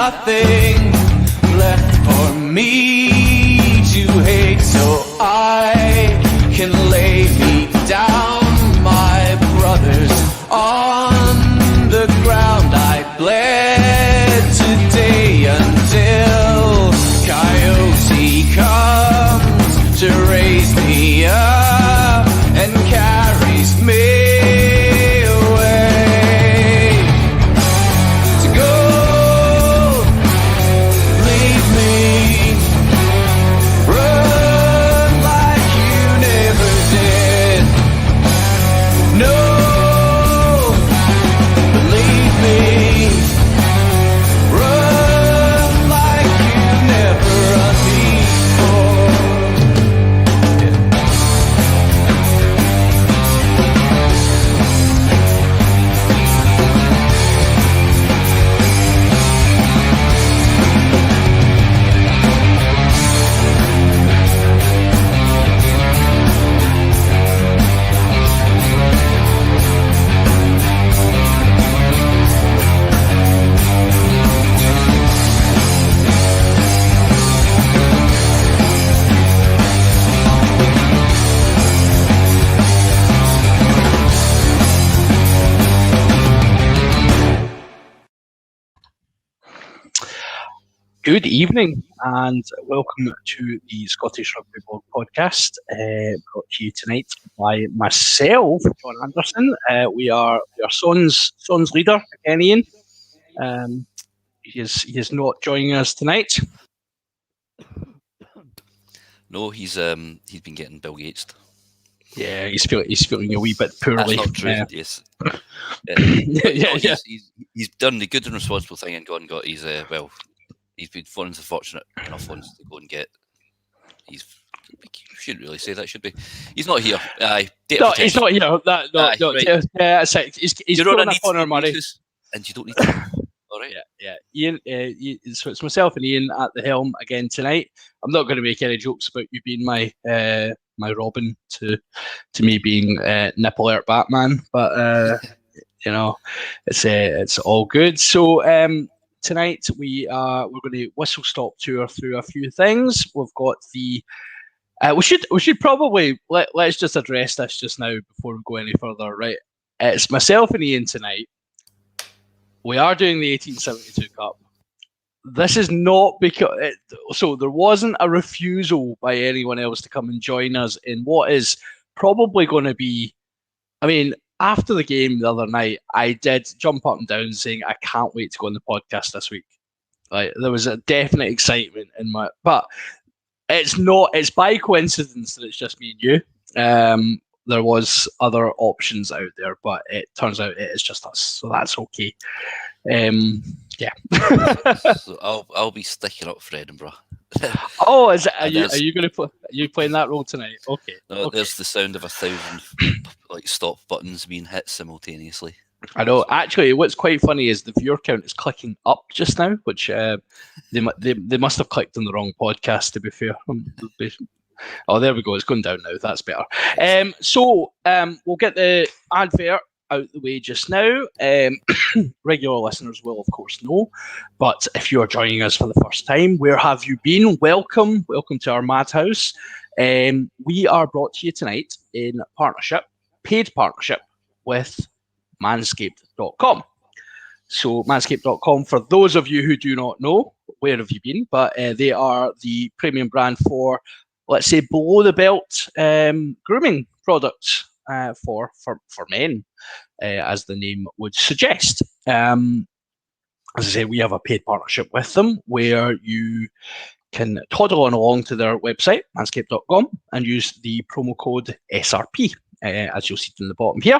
nothing left for me to hate, so I can lay me down, my brothers, on the ground. I bled today until Coyote comes to raise me up and carries me. Good evening and welcome to the Scottish Rugby Blog podcast, brought to you tonight by myself, John Anderson. We are Son's leader, again, Ian. He is not joining us tonight. No, he's been getting Bill Gates. Yeah, he's feeling a wee bit poorly. That's not true. Yes. He's done the good and responsible thing and gone and got his he's been fortunate enough ones to go and get. You shouldn't really say that, should be. He's not here. He's not here. Right. He's You're on a corner, Murray. And you don't need to. All right. Yeah. Ian, so it's myself and Ian at the helm again tonight. I'm not going to make any jokes about you being my Robin to me being nipple alert Batman, but it's all good. So tonight we're going to whistle stop tour through a few things. We've got the we should probably let's just address this just now before we go any further. Right, it's myself and Ian tonight. We are doing the 1872 Cup. This is not because so there wasn't a refusal by anyone else to come and join us in what is probably going to be. I mean, after the game the other night, I did jump up and down saying I can't wait to go on the podcast this week. Like there was a definite excitement in my, but it's not. It's by coincidence that it's just me and you. There was other options out there, but it turns out it is just us, so that's okay. Yeah. So I'll be sticking up for Edinburgh. Oh, is it, are you going to play? Are you playing that role tonight? Okay. No, Okay. there's the sound of 1,000 like stop buttons being hit simultaneously. I know. Actually, what's quite funny is the viewer count is clicking up just now, which they must have clicked on the wrong podcast. To be fair. Oh, there we go. It's going down now. That's better. So we'll get the advert out the way just now. Regular listeners will, of course, know. But if you are joining us for the first time, where have you been? Welcome to our madhouse. We are brought to you tonight in paid partnership with Manscaped.com. So Manscaped.com, for those of you who do not know, where have you been? But they are the premium brand for, let's say, below the belt grooming products for men, as the name would suggest. As I say, we have a paid partnership with them where you can toddle on along to their website, manscaped.com, and use the promo code SRP, as you'll see in the bottom here.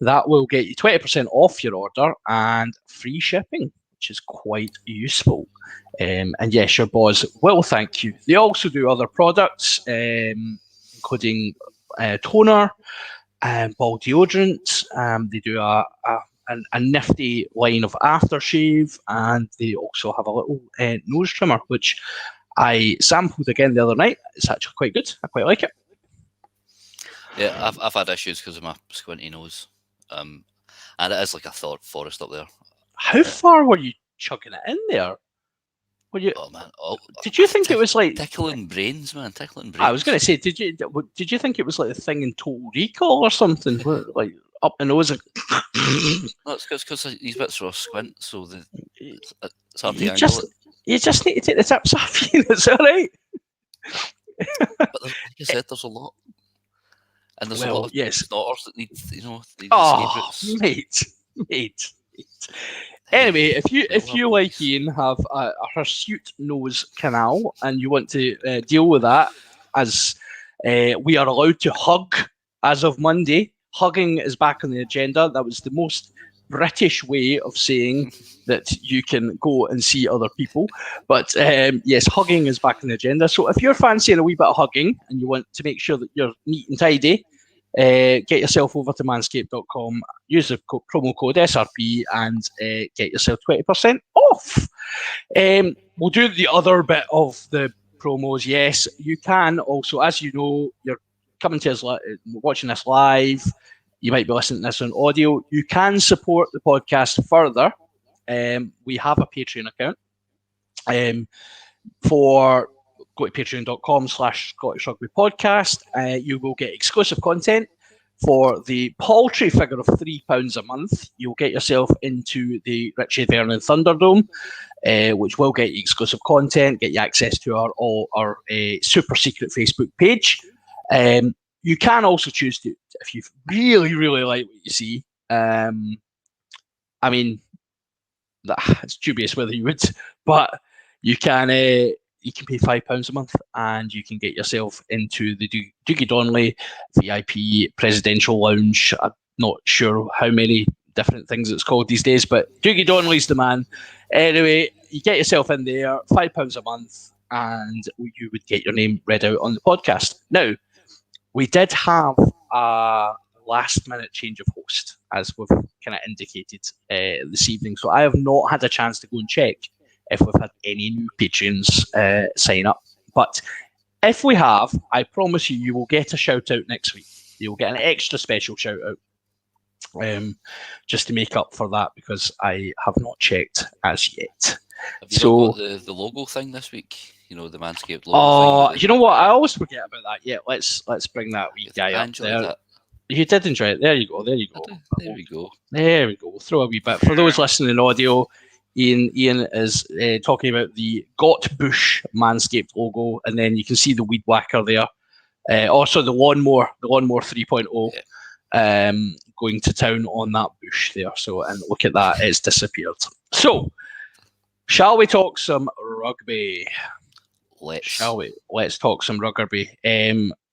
That will get you 20% off your order and free shipping, which is quite useful. And yes, your boss will thank you. They also do other products, including toner and ball deodorant. They do a nifty line of aftershave, and they also have a little nose trimmer, which I sampled again the other night. It's actually quite good. I quite like it. Yeah, I've had issues because of my squinty nose. And it is like a forest up there. How far were you chucking it in there? Were you? Oh man! Did you think it was like tickling brains, man? Tickling brains. I was going to say, did you think it was like the thing in Total Recall or something, like up the nose? No, it's because these bits are squint, so it's hard to you angle it. You just need to take the tips off. It's all right. But like I said, there's a lot. And there's a lot of snotters that need escape routes. Mate. Anyway, if you like Ian have a hirsute nose canal and you want to deal with that, as we are allowed to hug as of Monday, hugging is back on the agenda. That was the most British way of saying that you can go and see other people. But yes, hugging is back on the agenda. So if you're fancying a wee bit of hugging and you want to make sure that you're neat and tidy, get yourself over to manscaped.com, use the promo code SRP, and get yourself 20% off. We'll do the other bit of the promos. Yes, you can also, as you know, you're coming to us, watching this live. You might be listening to this on audio. You can support the podcast further. We have a Patreon account. Go to patreon.com/Scottish Rugby Podcast. You will get exclusive content for the paltry figure of £3 a month. You'll get yourself into the Richie Vernon Thunderdome, which will get you exclusive content, get you access to our super secret Facebook page. You can also choose to, if you really, really like what you see. I mean, it's dubious whether you would, but you can pay £5 a month and you can get yourself into the Dougie Donnelly VIP Presidential Lounge. I'm not sure how many different things it's called these days, but Dougie Donnelly's the man. Anyway, you get yourself in there, £5 a month, and you would get your name read out on the podcast. Now, we did have a last-minute change of host, as we've kind of indicated this evening. So I have not had a chance to go and check if we've had any new patrons sign up. But if we have, I promise you will get a shout-out next week. You'll get an extra special shout-out just to make up for that, because I have not checked as yet. Have you got the logo thing this week? You know, the Manscaped logo thing. You know what? I always forget about that. Yeah, let's bring that wee guy up there. That. You did enjoy it. There you go. There we go. We'll throw a wee bit. For those listening in audio, Ian is talking about the Got Bush Manscaped logo, and then you can see the weed whacker there. Also the lawnmower 3.0 going to town on that bush there. So, and look at that, it's disappeared. So, shall we talk some rugby? Shall we? Let's talk some rugby.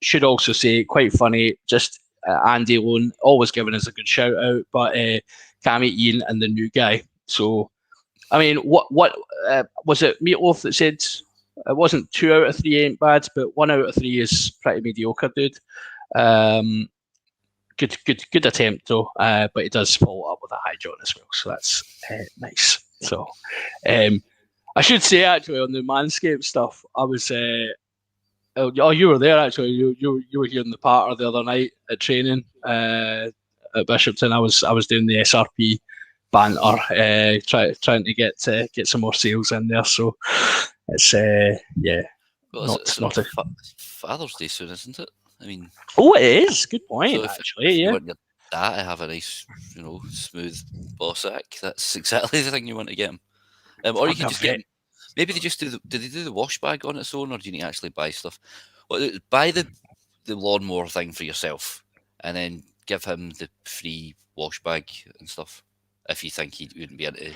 Should also say, quite funny, just Andy Lone, always giving us a good shout out, but Cammy, Ian, and the new guy. So, I mean, what was it? Meatloaf that said it wasn't 2 out of 3 ain't bad, but 1 out of 3 is pretty mediocre, dude. Good attempt though, but it does follow up with a high John as well, so that's nice. So, I should say actually on the Manscaped stuff, I was. Oh, you were there actually. You were here in the parter the other night at training at Bishopton. I was doing the SRP banter, trying to get some more sales in there. So it's Well, it's not Father's Day soon, isn't it? I mean, it is. Good point. So actually, if yeah. you want your dad to have a nice, smooth ball sack, that's exactly the thing you want to get him. Or you can just get him. Maybe they just do they do the wash bag on its own, or do you need to actually buy stuff? Well, buy the lawnmower thing for yourself, and then give him the free wash bag and stuff if you think he wouldn't be into.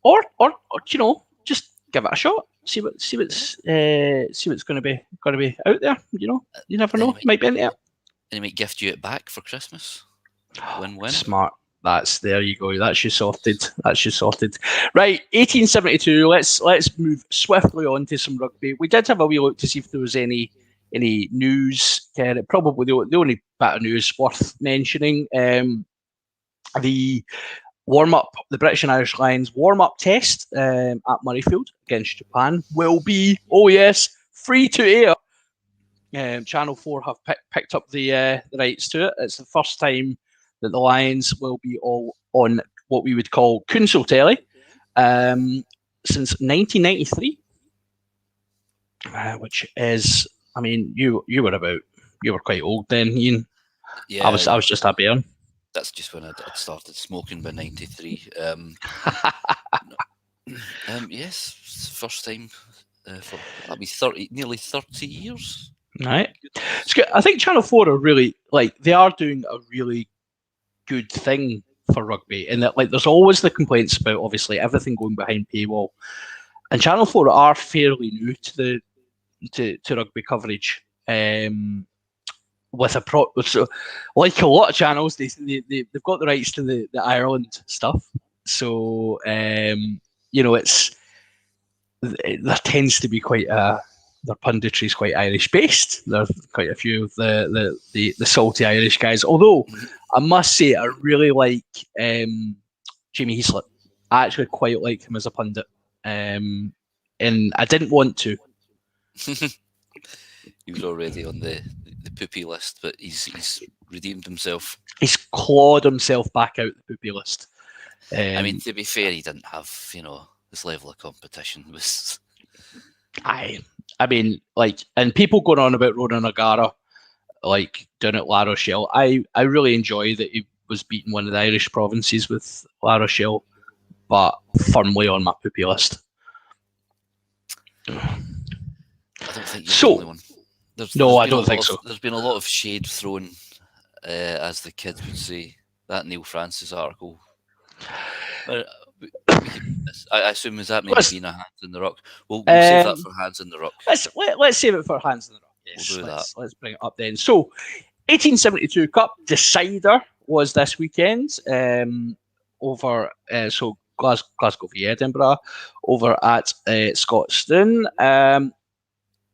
Or just give it a shot. See what's going to be out there. You never know. Might be into it. And he might gift you it back for Christmas. Win-win. Smart. There you go. That's you sorted. Right, 1872. Let's move swiftly on to some rugby. We did have a wee look to see if there was any news. Probably the only bit of news worth mentioning. The warm-up, the British and Irish Lions warm-up test at Murrayfield against Japan will be, free to air. Channel 4 have picked up the rights to it. It's the first time that the Lions will be all on what we would call Council Telly since 1993, which is, I mean, you were quite old then, Ian. Yeah, I was just a bairn. That's just when I'd started smoking by 93. Yes, it's the first time for that'll be nearly 30 years. Right. It's good. I think Channel 4 are really, they are doing a really good thing for rugby, in that there's always the complaints about obviously everything going behind paywall, and Channel 4 are fairly new to rugby coverage. With so, like a lot of channels, they've got the rights to the Ireland stuff. So it's there tends to be quite their punditry is quite Irish based. There's quite a few of the salty Irish guys. Although I must say I really like Jamie Heaslip. I actually quite like him as a pundit, and I didn't want to. He was already on the poopy list, but he's redeemed himself. He's clawed himself back out the poopy list. I mean, to be fair, he didn't have this level of competition. I mean, and people going on about Ronan O'Gara, down at La Rochelle. I really enjoy that he was beating one of the Irish provinces with La Rochelle, but firmly on my poopy list. I don't think you're the only one. I don't think so. There's been a lot of shade thrown, as the kids would say, that Neil Francis article. I assume is that maybe being a Hands in the Rock. We'll save that for Hands in the Rock. Let's save it for Hands in the Rock. Yes, we'll do that. Let's bring it up then. So, 1872 Cup decider was this weekend over Glasgow v Edinburgh over at Scotstoun.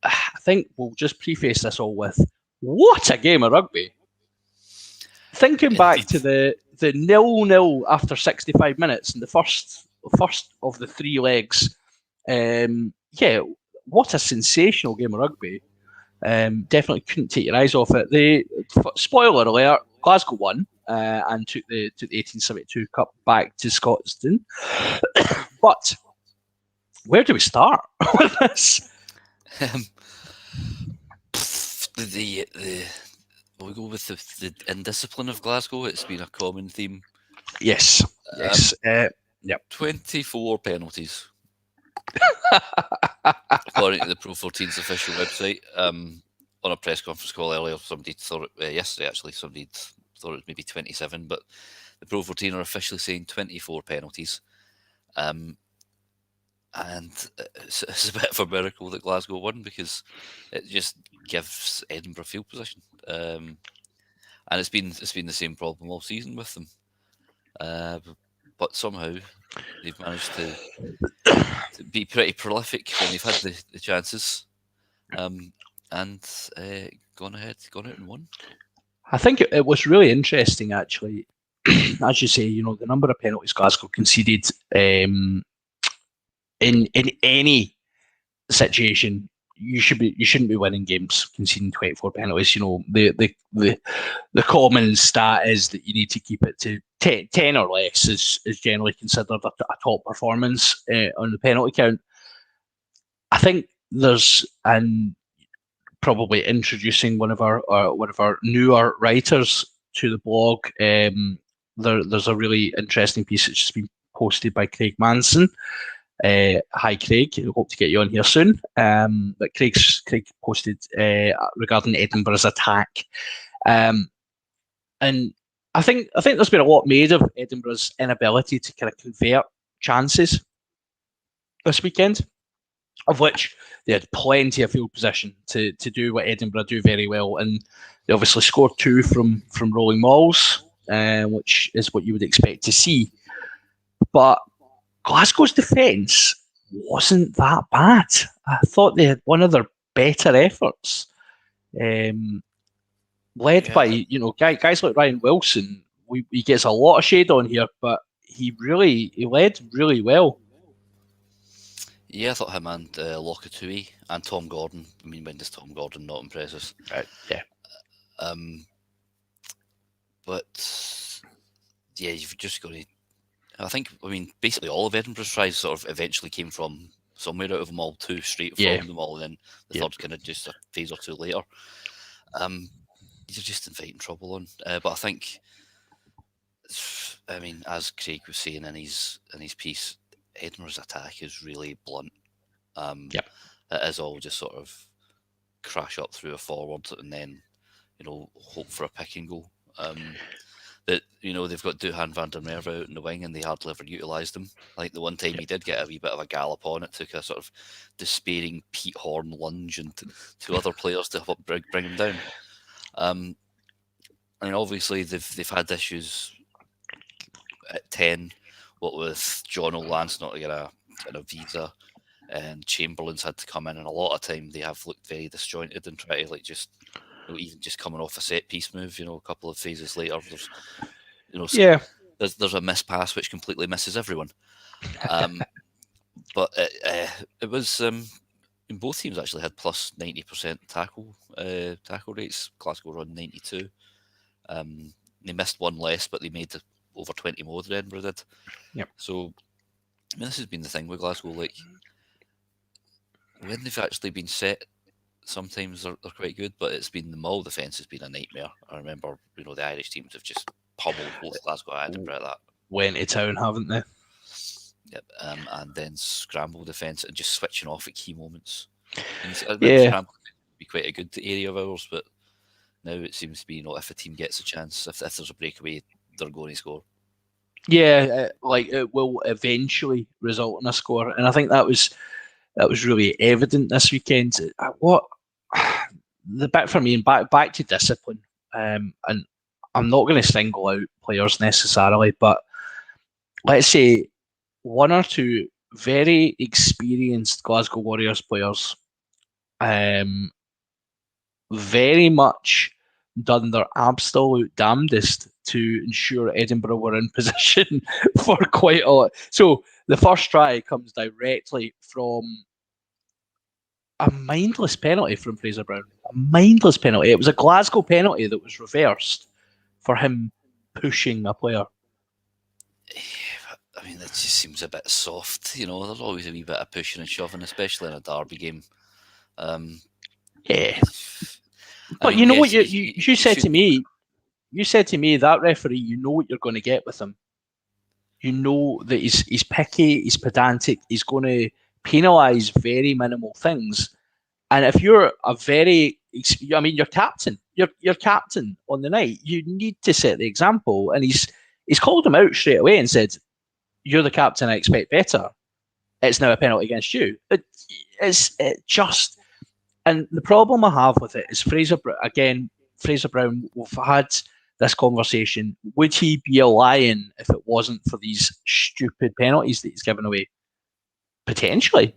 I think we'll just preface this all with what a game of rugby. Thinking back to the 0-0 after 65 minutes in the first of the 3 legs. What a sensational game of rugby. Definitely couldn't take your eyes off it. Spoiler alert, Glasgow won and took the 1872 Cup back to Scotstoun. But where do we start with this? We'll go with the indiscipline of Glasgow. It's been a common theme. Yes. Yep. 24 penalties. According to the Pro 14's official website. on a press conference call earlier, somebody thought yesterday actually, somebody thought it was maybe 27, but the Pro 14 are officially saying 24 penalties. And it's a bit of a miracle that Glasgow won, because it just gives Edinburgh field position. And it's been the same problem all season with them. But somehow they've managed to be pretty prolific when they've had the chances, and gone out and won. I think it was really interesting, actually. As you say, the number of penalties Glasgow conceded in any situation, you shouldn't be winning games conceding 24 penalties. The common stat is that you need to keep it to 10 or less is generally considered a top performance on the penalty count. I think there's probably introducing one of our newer writers to the blog. There's a really interesting piece that's just been posted by Craig Manson. Hi Craig, I hope to get you on here soon. But Craig posted regarding Edinburgh's attack, and I think there's been a lot made of Edinburgh's inability to kind of convert chances this weekend, of which they had plenty of field position to do what Edinburgh do very well, and they obviously scored 2 from rolling mauls, which is what you would expect to see. But Glasgow's defence wasn't that bad. I thought they had one of their better efforts, led by guys like Ryan Wilson. He gets a lot of shade on here, but he led really well. Yeah, I thought him and Lokatui and Tom Gordon. I mean, when does Tom Gordon not impress us? Yeah. But yeah, you've just got to. I mean, basically all of Edinburgh's tries sort of eventually came from somewhere out of them all, 2 straight from them all, and then the third kind of just a phase or 2 later. You're just inviting trouble on. But I think, I mean, as Craig was saying in his piece, Edinburgh's attack is really blunt. It is all just sort of crash up through a forward and then, hope for a pick and go. That they've got Duhan van der Merwe out in the wing and they hardly ever utilised him. I think the one time he did get a wee bit of a gallop on, it took a sort of despairing Pete Horn lunge and 2 other players to help bring him down. I mean, obviously they've had issues at 10, what with John O'Lance not to get a visa, and Chamberlain's had to come in, and a lot of time they have looked very disjointed and try to even just coming off a set piece move, a couple of phases later, there's a miss pass which completely misses everyone. But it was both teams actually had plus 90% tackle rates. Glasgow were on 92. They missed one less, but they made over 20 more than Edinburgh did. Yep. So, I mean, this has been the thing with Glasgow. Like, when they've actually been set, sometimes they're quite good, but it's been the Mull defence has been a nightmare. I remember, the Irish teams have just pummeled both Glasgow and Edinburgh at that. Went to town, haven't they? Yep. And then scramble defence and just switching off at key moments. And scramble could be quite a good area of ours, but now it seems to be, if a team gets a chance, if there's a breakaway, they're going to score. Yeah, it will eventually result in a score, and I think that was really evident this weekend. What the bit for me, and back to discipline, and I'm not going to single out players necessarily, but let's say 1 or 2 very experienced Glasgow Warriors players, very much done their absolute damnedest to ensure Edinburgh were in position for quite a lot. So the first try comes directly from a mindless penalty from Fraser Brown. A mindless penalty. It was a Glasgow penalty that was reversed for him pushing a player. I mean, it just seems a bit soft. There's always a wee bit of pushing and shoving, especially in a derby game. Yeah. But what you said to me? You said to me that referee, you know what you're going to get with him. You know that he's picky, he's pedantic, he's going to penalise very minimal things. And if you're a very I mean, you're captain. You're captain on the night. You need to set the example. And he's called him out straight away and said, "You're the captain. I expect better. It's now a penalty against you." It just, and the problem I have with it is Fraser Brown. We've had this conversation. Would he be a lion if it wasn't for these stupid penalties that he's given away? Potentially.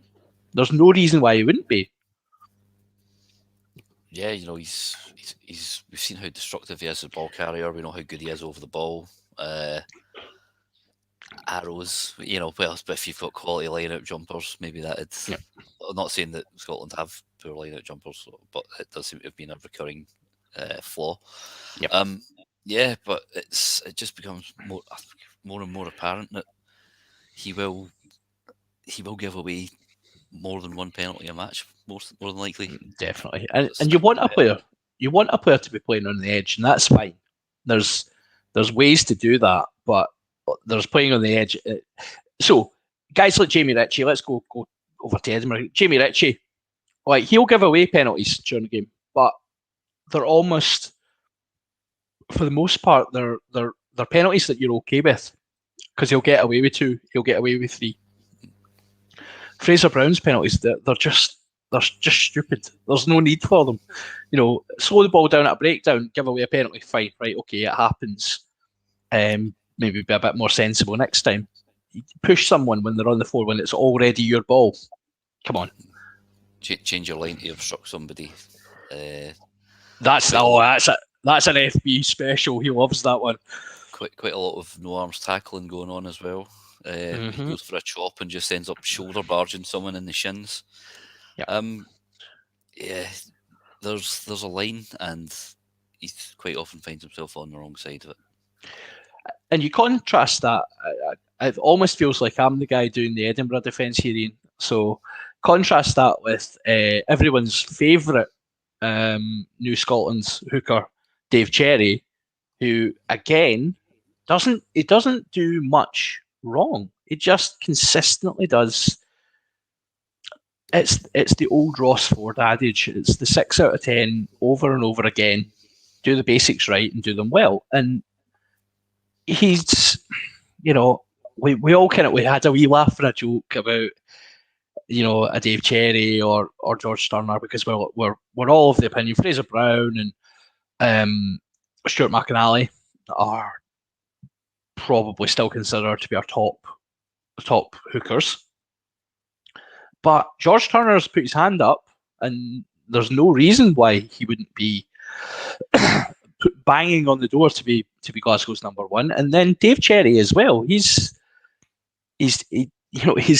There's no reason why he wouldn't be. Yeah, he's we've seen how destructive he is as a ball carrier. We know how good he is over the ball. Arrows, well, but if you've got quality line-out jumpers, maybe that'd. Yeah. I'm not saying that Scotland have poor line-out jumpers, but it does seem to have been a recurring flaw. Yep. Yeah, but it just becomes more and more apparent that he will give away more than one penalty a match, more than likely. Definitely, and you want a player. You want a player to be playing on the edge, and that's fine. There's ways to do that, but there's playing on the edge. So guys like Jamie Ritchie, let's go over to Edinburgh. Jamie Ritchie, like, he'll give away penalties during the game, but they're almost, for the most part, they're penalties that you're okay with, because he'll get away with 2, he'll get away with 3. Fraser Brown's penalties, they're just stupid. There's no need for them. Slow the ball down at a breakdown, give away a penalty, fine, right, okay, it happens. Maybe be a bit more sensible next time. You push someone when they're on the floor when it's already your ball. Come on. Change your line to obstruct somebody. That's an FB special. He loves that one. Quite a lot of no arms tackling going on as well. He goes for a chop and just ends up shoulder barging someone in the shins. Yeah. Yeah, there's a line, and he quite often finds himself on the wrong side of it. And you contrast that. It almost feels like I'm the guy doing the Edinburgh defence here, Ian. So contrast that with everyone's favourite New Scotland's hooker, Dave Cherry, who again doesn't do much wrong. He just consistently does. It's the old Ross Ford adage. It's the 6 out of 10 over and over again. Do the basics right and do them well. And he's, we all we had a wee laugh and a joke about, a Dave Cherry or George Turner, because we're all of the opinion Fraser Brown and Stuart McInally are probably still considered to be our top hookers. But George Turner's put his hand up, and there's no reason why he wouldn't be banging on the door to be Glasgow's number 1. And then Dave Cherry as well. He's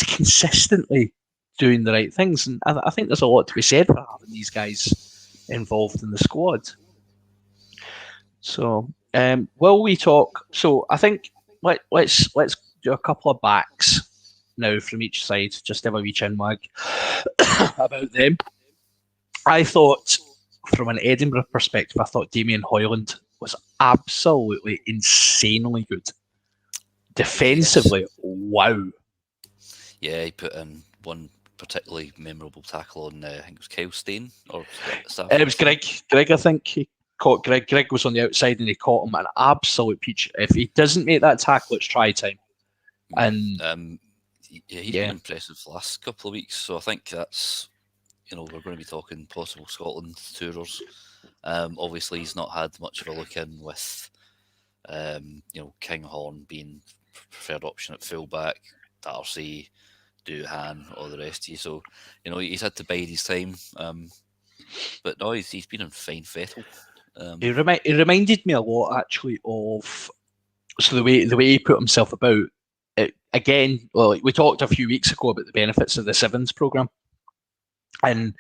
consistently doing the right things, and I think there's a lot to be said for having these guys involved in the squad. So, will we talk? So, I think let's do a couple of backs now from each side, just have a wee chin wag about them. I thought, from an Edinburgh perspective, I thought Damien Hoyland was absolutely insanely good. Defensively, wow. Yeah, he put in one particularly memorable tackle on, I think it was Kyle Stein. It was Greg. Greg, I think he caught Greg. Greg was on the outside and he caught him an absolute peach. If he doesn't make that tackle, it's try time. And he's been impressive the last couple of weeks, so I think that's, we're going to be talking possible Scotland tourers. Obviously, he's not had much of a look in with, Kinghorn being preferred option at fullback, Darcy, Doohan, all the rest of you. So, he's had to bide his time. But no, he's been in fine fettle. He reminded me a lot, actually, of the way he put himself about. Again, we talked a few weeks ago about the benefits of the Sevens programme, and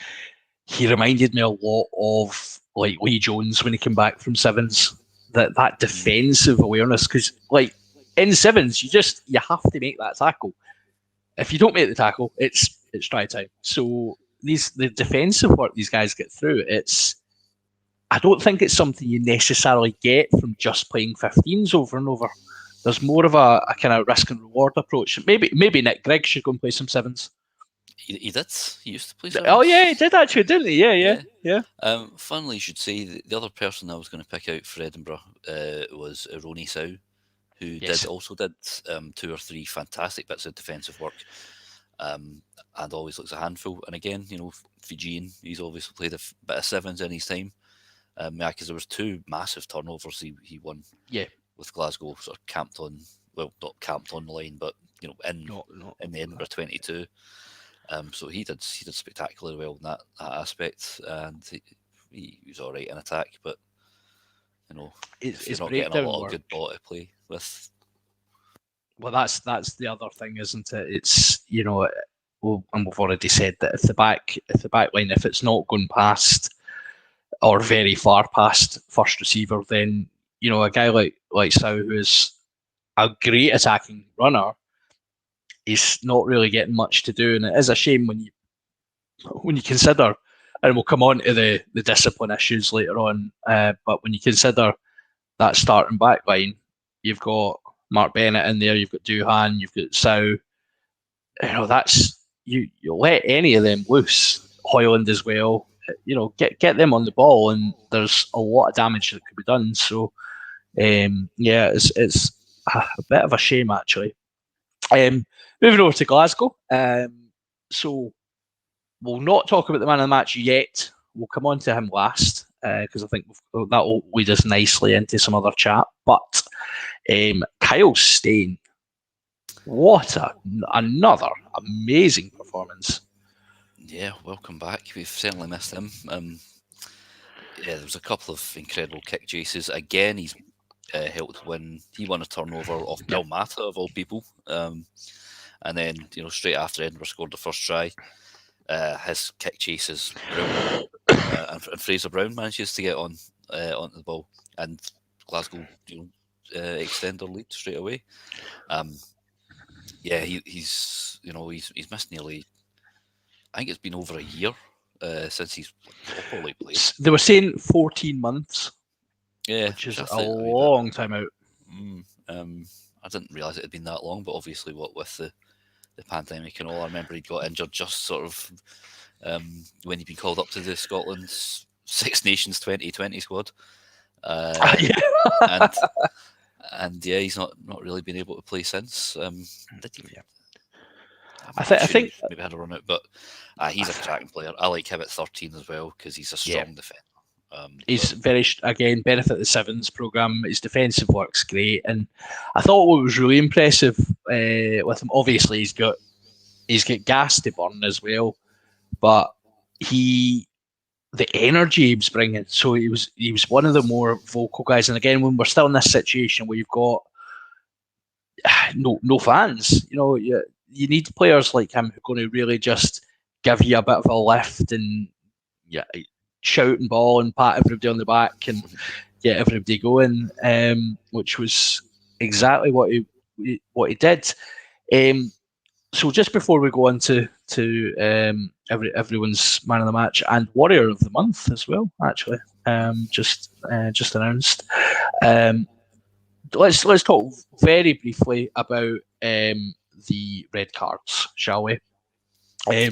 he reminded me a lot of Lee Jones when he came back from Sevens. That defensive awareness, because in Sevens, you have to make that tackle. If you don't make the tackle, it's try time. So the defensive work these guys get through, I don't think it's something you necessarily get from just playing 15s over and over. There's more of a kind of risk and reward approach. Maybe Nick Grigg should go and play some 7s. He did. He used to play sevens. Oh yeah, he did actually, didn't he? Yeah. Funnily, you should say the other person I was going to pick out for Edinburgh was Ronnie Sow, who also did 2 or 3 fantastic bits of defensive work, and always looks a handful. And again, Fijian, he's obviously played a bit of sevens in his time. Because there was 2 massive turnovers he won. Yeah. With Glasgow sort of camped on, well, not camped on the line, but in the Edinburgh 22. So he did spectacularly well in that aspect, and he was all right in attack. But if you're not getting a lot of good ball to play with. Well, that's the other thing, isn't it? It's and we've already said that if the back line, if it's not going past or very far past first receiver, then a guy like Sow, who is a great attacking runner, he's not really getting much to do, and it is a shame when you consider, and we'll come on to the discipline issues later on, but when you consider that starting back line, you've got Mark Bennett in there, you've got Duhan, you've got Sow, that's you let any of them loose, Hoyland as well, get them on the ball, and there's a lot of damage that could be done. So it's a bit of a shame, actually. Moving over to Glasgow. So we'll not talk about the man of the match yet. We'll come on to him last, because I think that will lead us nicely into some other chat. But Kyle Stein, what another amazing performance. Yeah, welcome back. We've certainly missed him. There was a couple of incredible kick chases. Again, he's helped win. He won a turnover off Bill Mata, of all people. And then, straight after Edinburgh scored the first try, his kick chases, and Fraser Brown manages to get onto the ball, and Glasgow, extend their lead straight away. He's missed nearly. I think it's been over a year since he's properly played. They were saying 14 months. Yeah, which is a long time out. I didn't realise it had been that long, but obviously, what with the pandemic and all, I remember he got injured just sort of when he'd been called up to the Scotland's Six Nations 2020 squad. And he's not really been able to play since. Did he? Yeah. I think maybe had a run out, but he's a cracking player. I like him at 13 as well because he's a strong defender. He's very, again, benefit the sevens program. His defensive work's great, and I thought what was really impressive with him. Obviously, he's got gas to burn as well, but the energy he was bringing. So he was one of the more vocal guys. And again, when we're still in this situation where you've got no fans, you need players like him who are going to really just give you a bit of a lift and shout and ball and pat everybody on the back and get everybody going, which was exactly what he did. So just before we go on to everyone's man of the match and warrior of the month as well, actually, just announced. Let's talk very briefly about the red cards, shall we?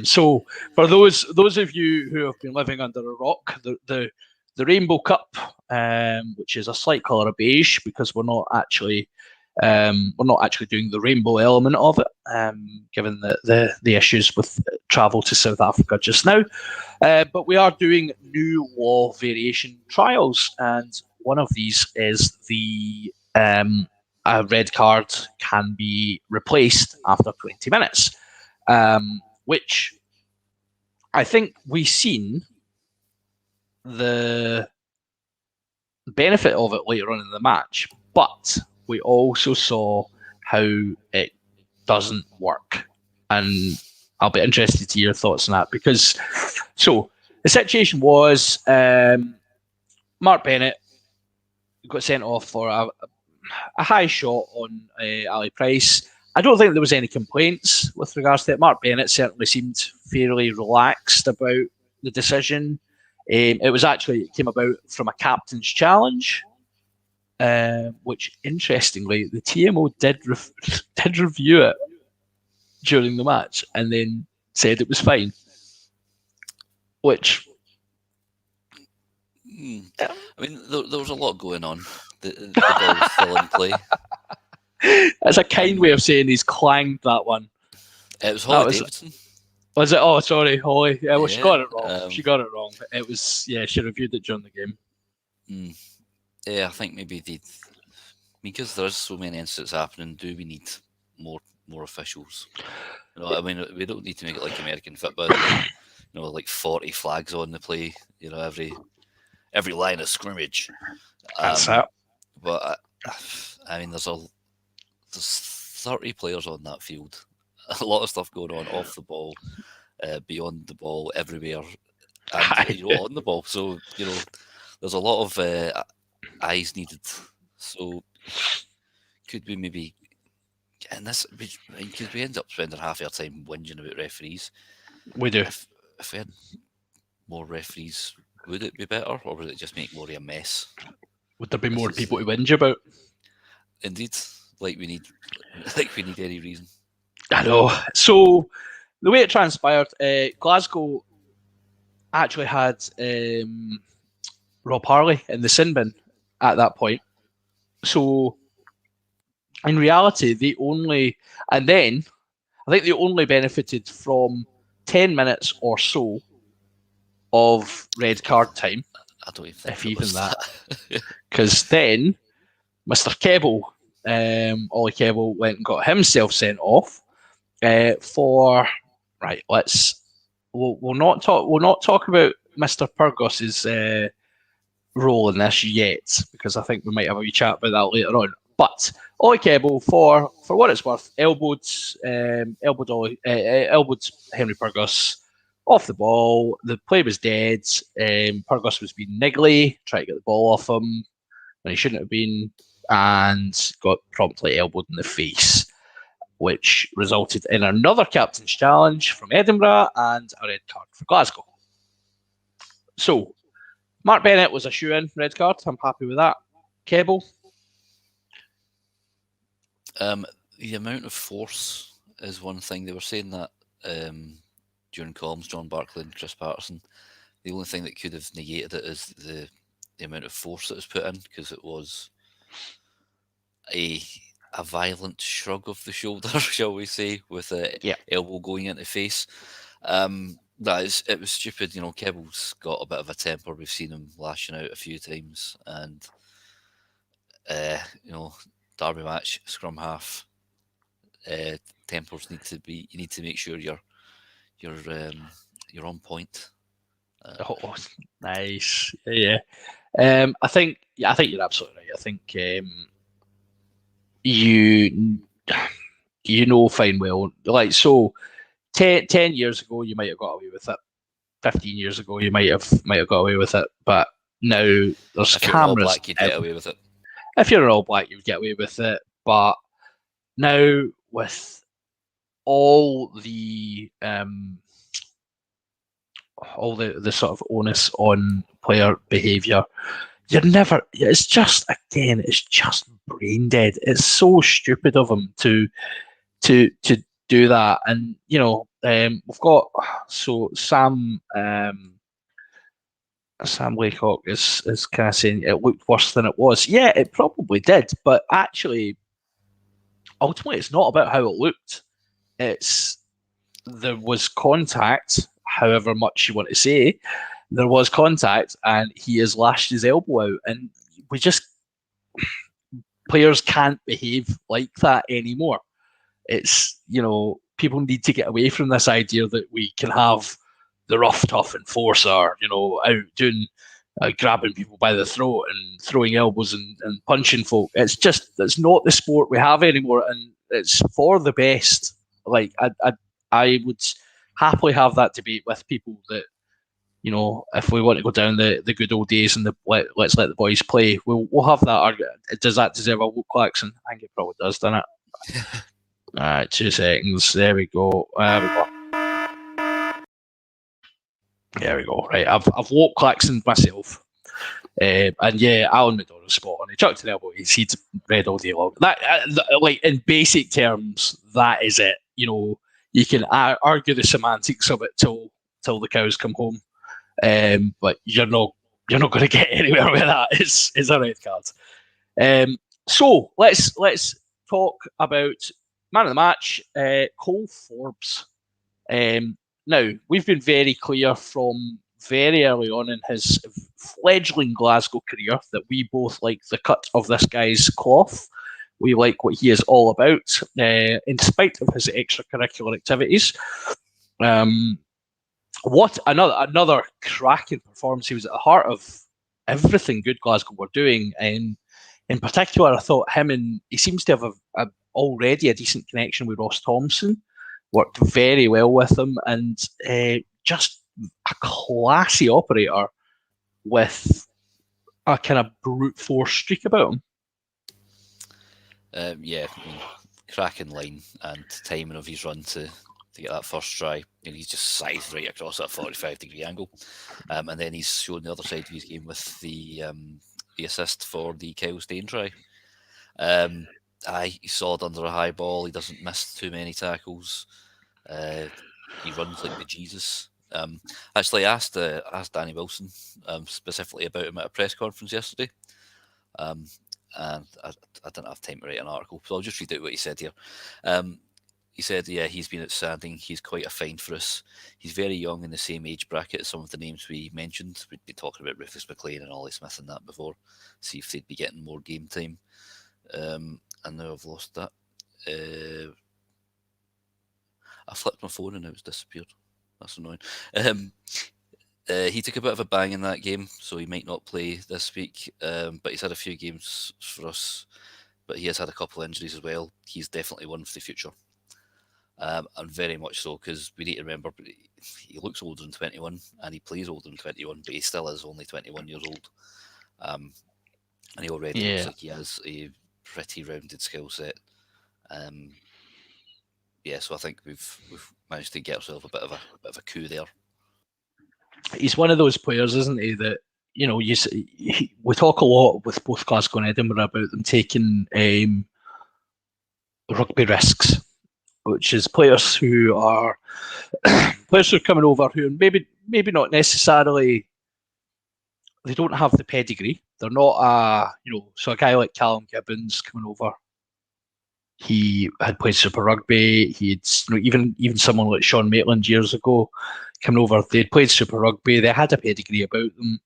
So for those of you who have been living under a rock, the Rainbow Cup, which is a slight colour of beige because we're not actually doing the rainbow element of it, given the issues with travel to South Africa just now. But we are doing new law variation trials, and one of these is a red card can be replaced after 20 minutes. Which I think we've seen the benefit of it later on in the match, but we also saw how it doesn't work. And I'll be interested to hear your thoughts on that, because so the situation was Mark Bennett got sent off for a high shot on Ali Price. I don't think there was any complaints with regards to it. Mark Bennett certainly seemed fairly relaxed about the decision. It came about from a captain's challenge, which interestingly the TMO did review it during the match and then said it was fine. Which, I mean, there was a lot going on. The ball was still in play. That's a kind way of saying he's clanged that one. It was Holly Davidson. Was it? Oh, sorry, Holly. Yeah, well, she Yeah, got it wrong. She got it wrong. It was, she reviewed it during the game. Yeah, I think maybe because there's so many incidents happening, do we need more officials? You know, I mean, we don't need to make it like American football, like 40 flags on the play, every line of scrimmage. That's it. But I mean, there's 30 players on that field. A lot of stuff going on off the ball, beyond the ball, everywhere, and on the ball. So there's a lot of eyes needed. So could we maybe, and this, because we end up spending half our time whinging about referees. We do. If we had more referees, would it be better, or would it just make more of a mess? Would there be more people to whinge about? Indeed, like we need any reason. I know. So the way it transpired, Glasgow actually had Rob Harley in the sin bin at that point. So in reality, they only benefited from 10 minutes or so of red card time. I don't even think if even that. that. Because then Mr. Kebble, Ollie Kebble, went and got himself sent off for right. We'll not talk about Mr. Purgos's role in this yet, because I think we might have a wee chat about that later on. But Ollie Kebble, for what it's worth, elbowed Henry Purgos off the ball. The play was dead. Purgos was being niggly, trying to get the ball off him when he shouldn't have been, and got promptly elbowed in the face, which resulted in another captain's challenge from Edinburgh and a red card for Glasgow. So, Mark Bennett was a shoe-in red card. I'm happy with that. Kebble? The amount of force is one thing. They were saying that during columns, John Barclay and Chris Patterson. The only thing that could have negated it is the amount of force that was put in, because it was a violent shrug of the shoulder, shall we say, with a elbow going into face. It was stupid. Kebble's got a bit of a temper. We've seen him lashing out a few times, and derby match, scrum half, tempers need to be. You need to make sure you're on point. Nice. Yeah. I think you're absolutely right. I think you know fine well. Like, so 10 years ago you might have got away with it. 15 years ago you might have got away with it. But now there's if cameras. You're All Black, you'd get away with it. If you're an All Black, you'd get away with it. But now with all the sort of onus on player behaviour, it's just brain dead. It's so stupid of him to do that. And we've got Sam Laycock is kind of saying it looked worse than it was. Yeah, it probably did, but actually ultimately it's not about how it looked. There was contact, however much you want to say, there was contact, and he has lashed his elbow out, and players can't behave like that anymore. It's, people need to get away from this idea that we can have the rough, tough enforcer, out doing, grabbing people by the throat and throwing elbows and punching folk. That's not the sport we have anymore, and it's for the best. Like, I would happily have that debate with people that, if we want to go down the good old days and let's let the boys play, we'll have that argument. Does that deserve a Luke Clarkson? I think it probably does, doesn't it? All right, 2 seconds. There we go. There we go. Right, I've woke Claxon myself. And yeah, Alan McDonald's spot on. He chucked an elbow. He'd read all day long. That, like, in basic terms, that is it. You you can argue the semantics of it till the cows come home, but you're not going to get anywhere with that. It's a red card. So let's talk about man of the match, Cole Forbes. Now, we've been very clear from very early on in his fledgling Glasgow career that we both like the cut of this guy's cloth. We like what he is all about, in spite of his extracurricular activities. What another cracking performance. He was at the heart of everything good Glasgow were doing. And in particular, I thought he seems to have already a decent connection with Ross Thompson. Worked very well with him, and just a classy operator with a kind of brute force streak about him. Cracking line and timing of his run to get that first try, and he's just scythed right across that 45-degree angle, and then he's shown the other side of his game with the assist for the Kyle Stein try. He's solid under a high ball. He doesn't miss too many tackles. He runs like the Jesus. Actually, I asked Danny Wilson specifically about him at a press conference yesterday. And I didn't have time to write an article, so I'll just read out what he said here. He said, he's been outstanding. He's quite a find for us. He's very young, in the same age bracket as some of the names we mentioned. We'd been talking about Rufus McLean and Ollie Smith and that before, see if they'd be getting more game time. And now I've lost that. I flipped my phone and now it's disappeared. That's annoying. He took a bit of a bang in that game, so he might not play this week. But he's had a few games for us, but he has had a couple of injuries as well. He's definitely one for the future. And very much so, because we need to remember he looks older than 21 and he plays older than 21, but he still is only 21 years old. And he already looks like he has a pretty rounded skill set. So I think we've managed to get ourselves a bit of a coup there. He's one of those players, isn't he? That we talk a lot with both Glasgow and Edinburgh about them taking rugby risks, which is players who are coming over who maybe not necessarily, they don't have the pedigree. They're not so a guy like Callum Gibbons coming over. He had played Super Rugby. He'd even someone like Sean Maitland years ago coming over. They'd played Super Rugby. They had a pedigree about them.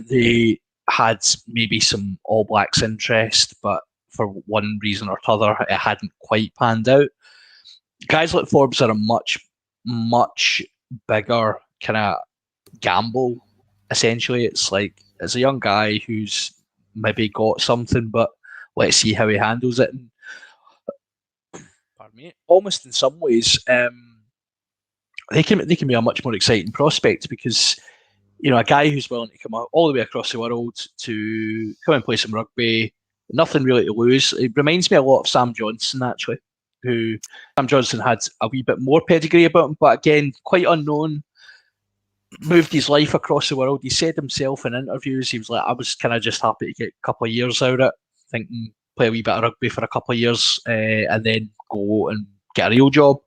They had maybe some All Blacks interest, but for one reason or other, it hadn't quite panned out. Guys like Forbes are a much, much bigger kind of gamble. Essentially, it's like, as a young guy who's maybe got something, but let's see how he handles it. And, pardon me. Almost in some ways, they can be a much more exciting prospect because a guy who's willing to come all the way across the world to come and play some rugby, nothing really to lose. It reminds me a lot of Sam Johnson, actually, who Sam Johnson had a wee bit more pedigree about him, but again, quite unknown. Moved his life across the world. He said himself in interviews, he was like, I was kind of just happy to get a couple of years out of it, thinking play a wee bit of rugby for a couple of years and then go and get a real job.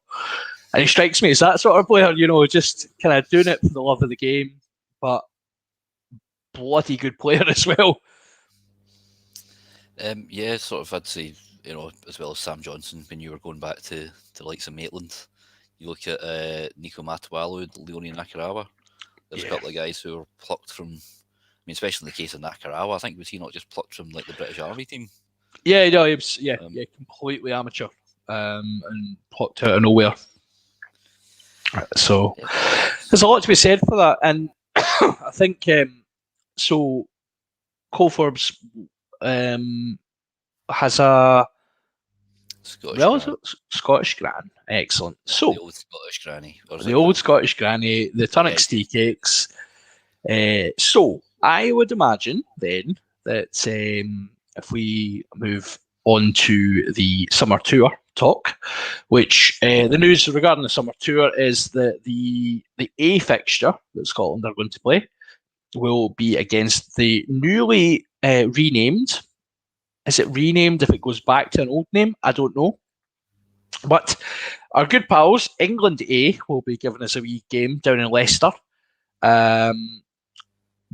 And he strikes me as that sort of player, just kind of doing it for the love of the game, but bloody good player as well. Sort of, I'd say, as well as Sam Johnson, when you were going back to the likes of Maitland, you look at Nico Matawalu, Leonie Nakarawa. There's a couple of guys who were plucked from, especially in the case of Nakarawa, I think, was he not just plucked from like the British Army team? Yeah, no, he was, completely amateur and plucked out of nowhere. So there's a lot to be said for that, and I think so. Cole Forbes has a Scottish gran. Excellent. So the old Scottish granny, the Tunnocks tea cakes. So I would imagine then that if we move on to the summer tour talk, which the news regarding the summer tour is that the A fixture that Scotland are going to play will be against the newly renamed. Is it renamed if it goes back to an old name? I don't know. But our good pals, England A, will be giving us a wee game down in Leicester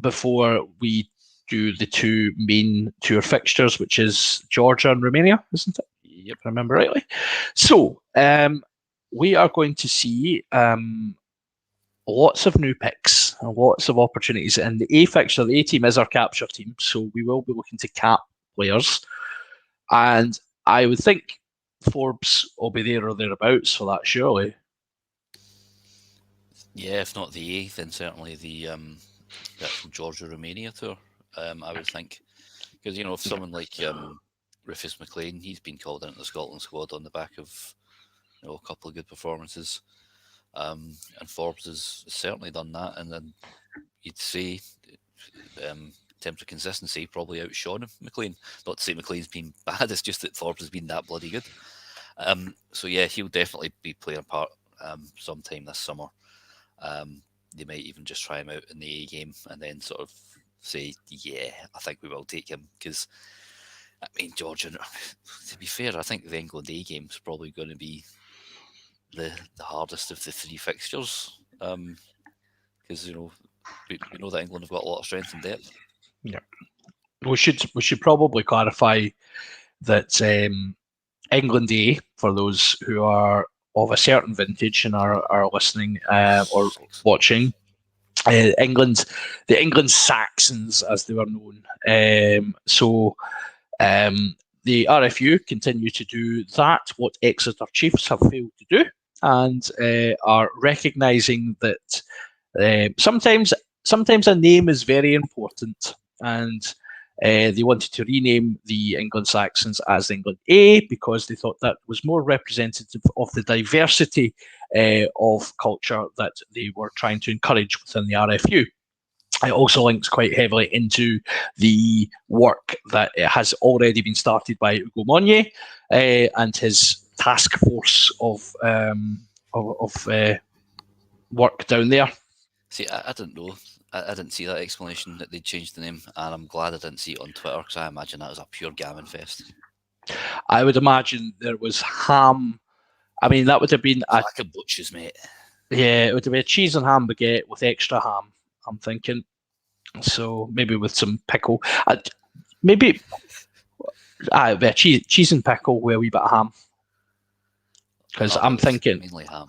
before we do the two main tour fixtures, which is Georgia and Romania, isn't it? Yep. If I remember rightly. So we are going to see lots of new picks and lots of opportunities. And the A fixture, the A team is our capture team, so we will be looking to cap players. And I would think Forbes will be there or thereabouts for that, surely. Yeah, if not the A, then certainly the actual Georgia-Romania tour, I would think. Because, you know, if someone like Rufus McLean, he's been called into the Scotland squad on the back of, you know, a couple of good performances. And Forbes has certainly done that. And then you'd say, in terms of consistency, probably outshone McLean. Not to say McLean's been bad, it's just that Forbes has been that bloody good. So yeah, he'll definitely be playing a part sometime this summer. They might even just try him out in the A game and then sort of say, yeah, I think we will take him. Because, I mean, Georgia, to be fair, I think the England A game is probably going to be the hardest of the three fixtures. Because, you know, we know that England have got a lot of strength and depth. Yeah. We should probably clarify that England A, for those who are of a certain vintage and are listening or watching, the England Saxons, as they were known. So the RFU continue to do that, what Exeter Chiefs have failed to do, and are recognising that sometimes a name is very important, and they wanted to rename the England Saxons as England A because they thought that was more representative of the diversity of culture that they were trying to encourage within the RFU. It also links quite heavily into the work that has already been started by Hugo Monnier and his task force of work down there. See, I didn't know. I didn't see that explanation that they'd changed the name, and I'm glad I didn't see it on Twitter because I imagine that was a pure gammon fest. I would imagine there was ham. I mean, that would have been like a butcher's, mate. Yeah, it would have been a cheese and ham baguette with extra ham, I'm thinking. So maybe with some pickle. Maybe cheese and pickle with a wee bit of ham. Because I'm thinking mainly ham.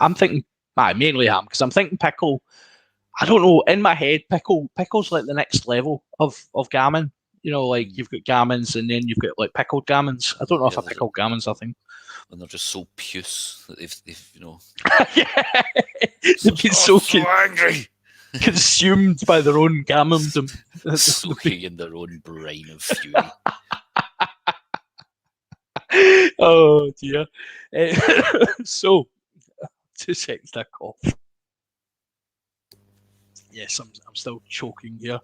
Mainly ham, because I'm thinking pickle. I don't know. In my head, pickle's like the next level of gammon. You know, like you've got gammons, and then you've got like pickled gammons. I don't know if a pickled gammon's a thing. When they're just so puce that they've you know, yeah, they've been so angry, consumed by their own gammondom, soaking in their own brine of fury. Oh dear. So, 2 seconds to cough. Yes, I'm still choking here.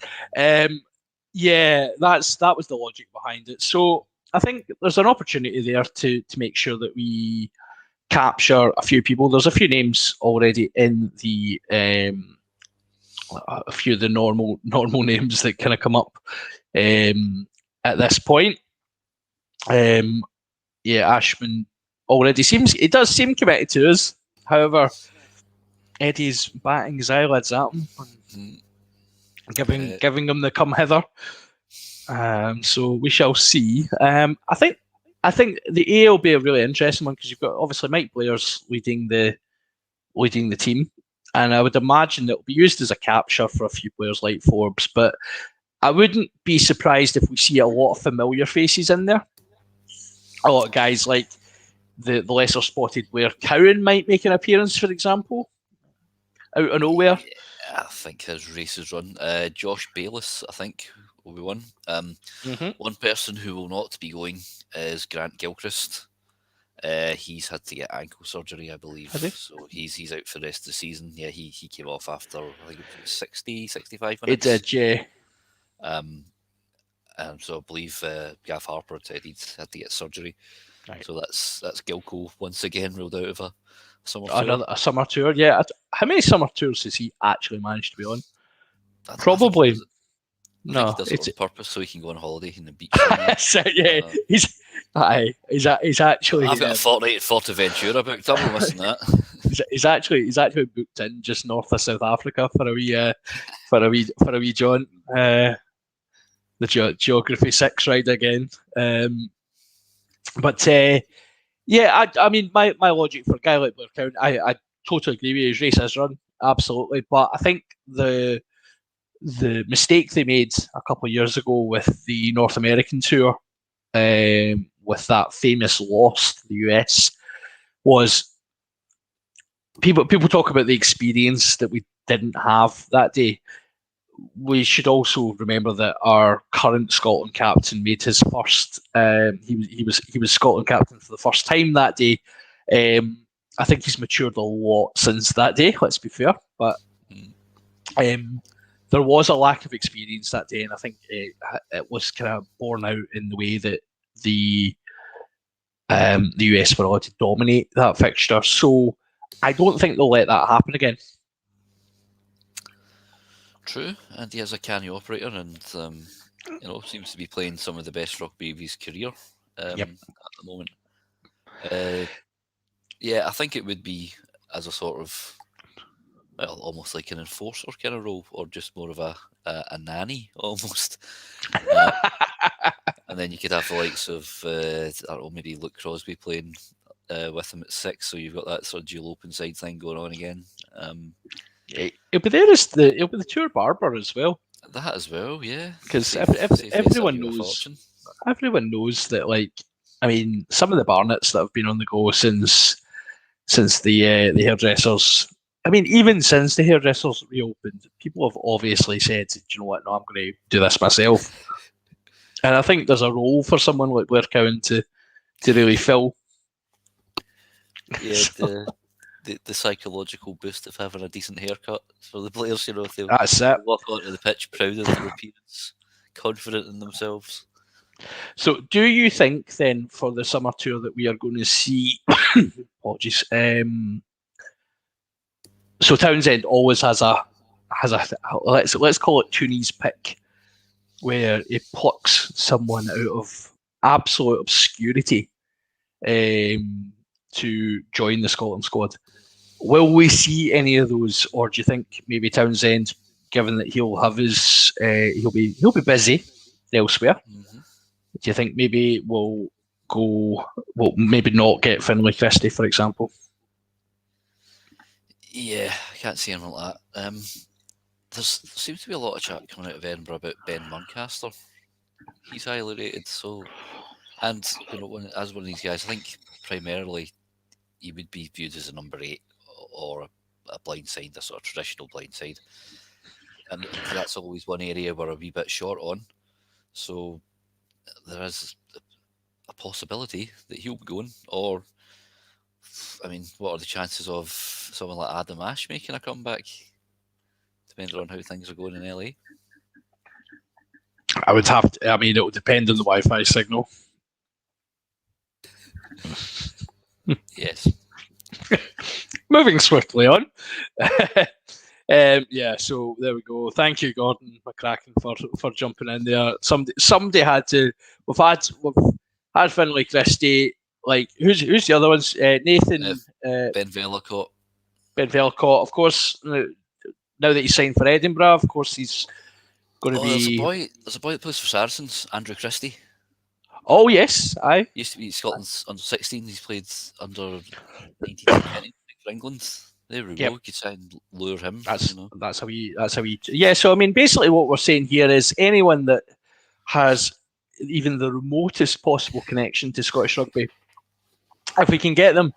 Yeah, that was the logic behind it. So I think there's an opportunity there to make sure that we capture a few people. There's a few names already in the a few of the normal names that kind of come up at this point. Yeah, Ashman already does seem committed to us. However, Eddie's batting his eyelids at him and giving him the come hither. So we shall see. I think the A will be a really interesting one because you've got obviously Mike Blair's leading the team, and I would imagine it will be used as a capture for a few players like Forbes. But I wouldn't be surprised if we see a lot of familiar faces in there. A lot of guys like the lesser spotted Blair Cowan might make an appearance, for example, out of nowhere. Yeah, I think his race is run. Josh Bayliss, I think, will be one. One person who will not be going is Grant Gilchrist. He's had to get ankle surgery, I believe. So he's out for the rest of the season. Yeah, he came off after, I think it was 65 minutes. It did, yeah. So I believe Gav Harper said he'd had to get surgery. Right. So that's Gilco once again ruled out of a summer tour. A summer tour, yeah. How many summer tours has he actually managed to be on? Probably. I think he does it on purpose so he can go on holiday in the beach. So, yeah, Aye, he's actually. I've got a fortnight at Forteventura booked. I'm not missing that. He's actually booked in just north of South Africa for a wee jaunt. The geography 6 ride again. But yeah, I mean, my logic for a guy like Blair Cowan, I totally agree with you. His race is run, absolutely. But I think the mistake they made a couple of years ago with the North American tour, with that famous loss to the US, was people talk about the experience that we didn't have that day. We should also remember that our current Scotland captain made his first. He was Scotland captain for the first time that day. I think he's matured a lot since that day. Let's be fair, but there was a lack of experience that day, and I think it was kind of borne out in the way that the US were allowed to dominate that fixture. So I don't think they'll let that happen again. True, and he is a canny operator, and seems to be playing some of the best rugby of his career at the moment. Yeah, I think it would be as a sort of, well, almost like an enforcer kind of role, or just more of a nanny almost. And then you could have the likes of, I don't know, maybe Luke Crosby playing with him at 6, so you've got that sort of dual open side thing going on again. It'll be there as it'll be the tour barber as well. That as well, yeah. Because everyone knows that, like, I mean, some of the Barnetts that have been on the go since the hairdressers. I mean, even since the hairdressers reopened, people have obviously said, "Do you know what? No, I'm going to do this myself." And I think there's a role for someone like Blair Cowan to really fill. Yeah, the psychological boost of having a decent haircut for the players, if they walk onto the pitch proud of their appearance, confident in themselves. So, do you think then for the summer tour that we are going to see? Apologies. So Townsend always has a let's call it Tooney's pick, where he plucks someone out of absolute obscurity to join the Scotland squad. Will we see any of those, or do you think maybe Townsend, given that he'll have his he'll be busy elsewhere? Mm-hmm. Do you think maybe we'll maybe not get Finlay Christie, for example? Yeah, I can't see him like that. There seems to be a lot of chat coming out of Edinburgh about Ben Mancaster. He's highly rated, so, and as one of these guys, I think primarily he would be viewed as a number 8 or a blindside, a sort of traditional blindside, and that's always one area we're a wee bit short on. So there is a possibility that he'll be going, or, I mean, what are the chances of someone like Adam Ash making a comeback? Depending on how things are going in LA. I would have to, I mean, it would depend on the Wi-Fi signal. Yes. Moving swiftly on. Yeah, so there we go. Thank you, Gordon McCracken, for jumping in there. Somebody had to. We've had Finlay Christie. Like, who's the other ones? Nathan. Ben Vellacott. Ben Vellacott, of course. Now that he's signed for Edinburgh, of course he's going to be. There's a boy that plays for Saracens, Andrew Christie. Oh yes, aye. He used to be Scotland's under 16. He's played under 19 for England. There we go. You could try and lure him. That's how he. Yeah. So I mean, basically, what we're saying here is anyone that has even the remotest possible connection to Scottish rugby, if we can get them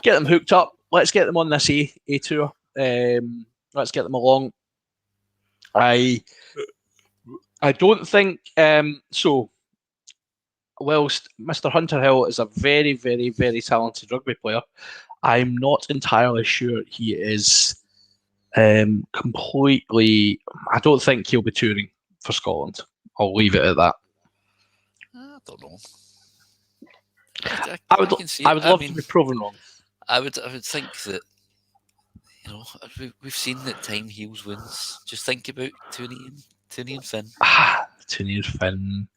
hooked up, let's get them on this A tour. Let's get them along. I don't think so. Whilst Mr. Hunter Hill is a very, very, very talented rugby player, I'm not entirely sure he is completely. I don't think he'll be touring for Scotland. I'll leave it at that. I don't know. I would love to be proven wrong. I would think that, we've seen that time heals wounds. Just think about Tooney Toonie and Finn. Toonie and Finn.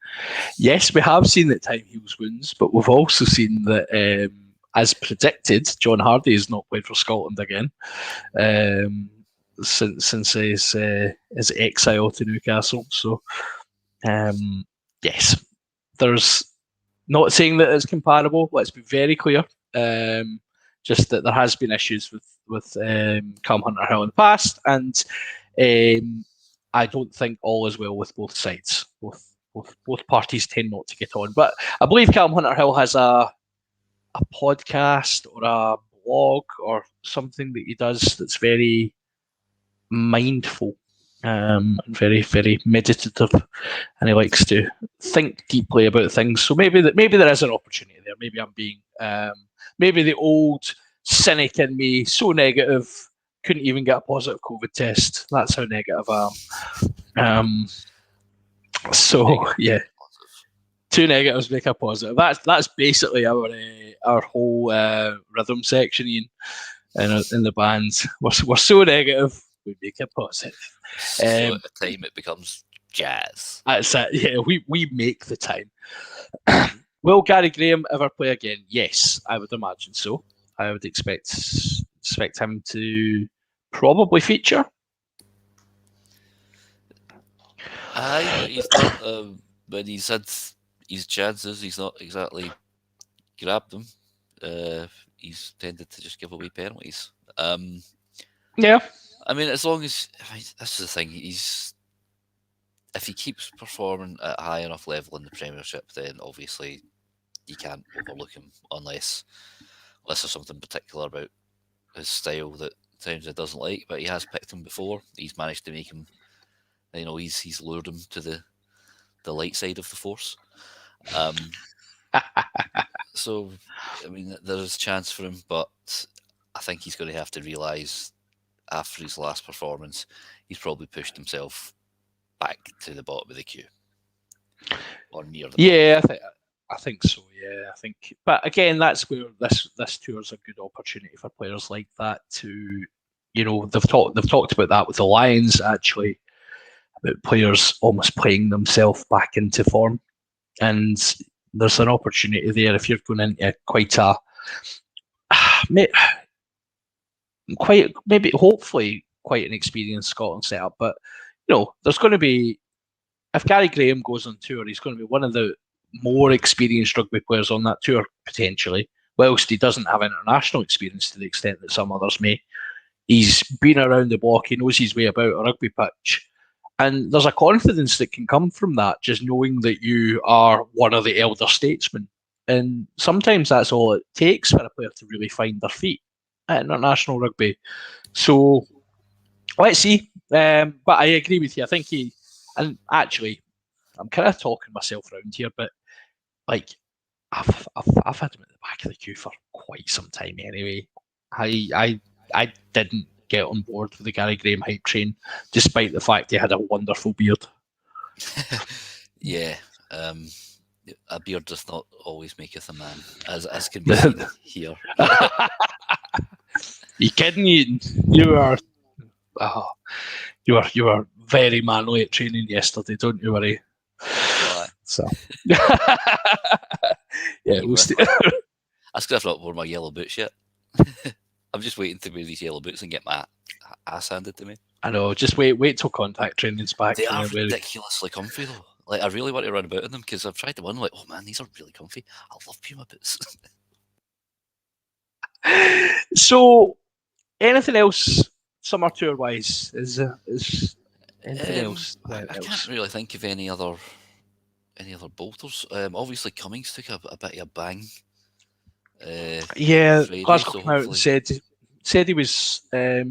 Yes, we have seen that time heals wounds, but we've also seen that, as predicted, John Hardy has not played for Scotland again since his exile to Newcastle. So, yes, there's not saying that it's comparable. Let's be very clear. Just that there has been issues with Callum Hunter-Hill in the past, and I don't think all is well with both sides. Both parties tend not to get on. But I believe Callum Hunter-Hill has a podcast or a blog or something that he does that's very mindful and very, very meditative, and he likes to think deeply about things. So maybe there is an opportunity there. Maybe I'm being maybe the old cynic in me, so negative, couldn't even get a positive COVID test. That's how negative I am. So yeah, two negatives make a positive. That's basically our whole rhythm section, Ian, in the band. We're so negative, we make it positive. So at the time it becomes jazz. That's it. Yeah, we make the time. Will Gary Graham ever play again? Yes, I would imagine so. I would expect him to probably feature. He's not, when he's had his chances, he's not exactly grabbed them. He's tended to just give away penalties. Yeah. I mean, as long as this is the thing, if he keeps performing at a high enough level in the Premiership, then obviously you can't overlook him unless there's something particular about his style that Townsend doesn't like. But he has picked him before. He's managed to make him, he's lured him to the light side of the force. So, I mean, there's a chance for him, but I think he's going to have to realise after his last performance, he's probably pushed himself back to the bottom of the queue. Or near the bottom. I think so. Yeah, I think. But again, that's where this tour is a good opportunity for players like that to, they've talked about that with the Lions actually, about players almost playing themselves back into form, and there's an opportunity there if you're going into hopefully quite an experienced Scotland setup. But there's going to be, if Gary Graham goes on tour, he's going to be one of the more experienced rugby players on that tour potentially. Whilst he doesn't have international experience to the extent that some others may, he's been around the block. He knows his way about a rugby pitch, and there's a confidence that can come from that, just knowing that you are one of the elder statesmen. And sometimes that's all it takes for a player to really find their feet at international rugby. So let's see. But I agree with you. I think and actually, I'm kind of talking myself around here, but like I've had him at the back of the queue for quite some time anyway. I didn't get on board with the Gary Graham hype train, despite the fact he had a wonderful beard. Yeah, a beard does not always maketh a man, as can be seen here. You kidding, Ian? You are very manly at training yesterday, don't you worry. So yeah, we'll I still have not worn my yellow boots yet. I'm just waiting to wear these yellow boots and get my ass handed to me. I know, just wait till contact training's back. They are ridiculously comfy though. Like, I really want to run about in them because I've tried them on. Like, oh man, these are really comfy. I love Puma boots. So, anything else summer tour wise? Is anything else? I can't really think of any other bolters. Obviously, Cummings took a bit of a bang. Friday, Glasgow so came out and said he was. They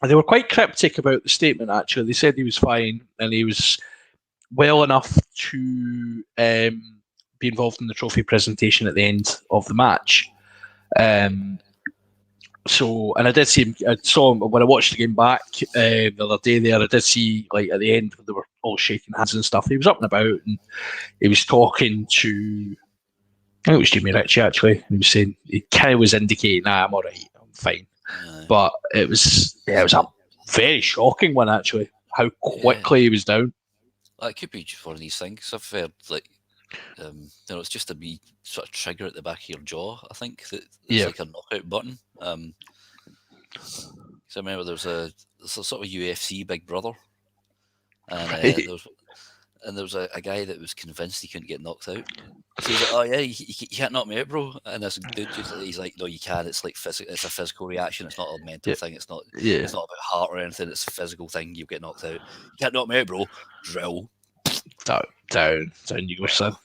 were quite cryptic about the statement. Actually, they said he was fine and he was well enough to be involved in the trophy presentation at the end of the match. So, and I saw him when I watched the game back the other day there. I did see, like, at the end when they were all shaking hands and stuff, he was up and about and he was talking to, I think it was Jimmy Ritchie actually. He was saying, he kind of was indicating, I'm all right, I'm fine. But it was a very shocking one actually, how quickly he was down. That could be just one of these things. I've heard it's just a wee sort of trigger at the back of your jaw. I think it's like a knockout button. So I remember there's a sort of UFC Big Brother, and there was a guy that was convinced he couldn't get knocked out. So he's like, "Oh yeah, you can't knock me out, bro." And this dude he's like, "No, you can. It's like it's a physical reaction. It's not a mental thing. It's not about heart or anything. It's a physical thing. You get knocked out. You can't knock me out, bro. Drill down you go, son."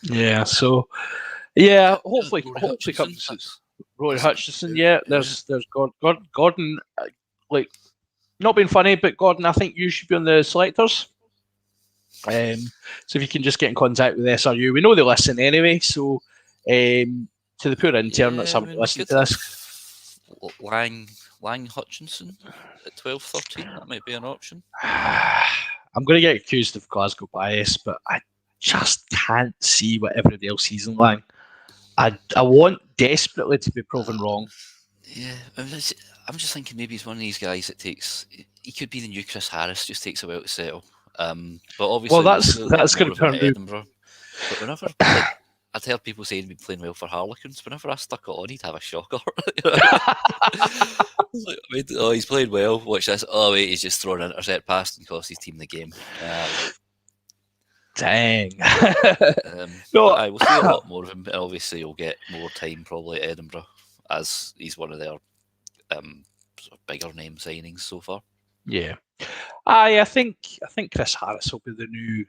Yeah. So yeah, hopefully comes Roy Hutchinson. Yeah, there's Gordon. Like, not being funny, but Gordon, I think you should be on the selectors. So if you can just get in contact with SRU, we know they listen anyway. So to the poor intern that's having to listen to this, Lang Hutchinson at 12-13, that might be an option. I'm going to get accused of Glasgow bias, but I just can't see what everybody else sees in Lang. I want desperately to be proven wrong. Yeah, I'm just thinking maybe he's one of these guys that takes. He could be the new Chris Harris, just takes a while to settle. But obviously, that's going to turn out. Edinburgh. But whenever I'd heard people saying he'd be playing well for Harlequins, whenever I stuck it on, he'd have a shocker. He's played well. Watch this. Oh wait, he's just thrown an intercept past and cost his team the game. Dang. No, I will see a lot more of him, and obviously he'll get more time probably at Edinburgh, as he's one of their sort of bigger name signings so far. Yeah, I think Chris Harris will be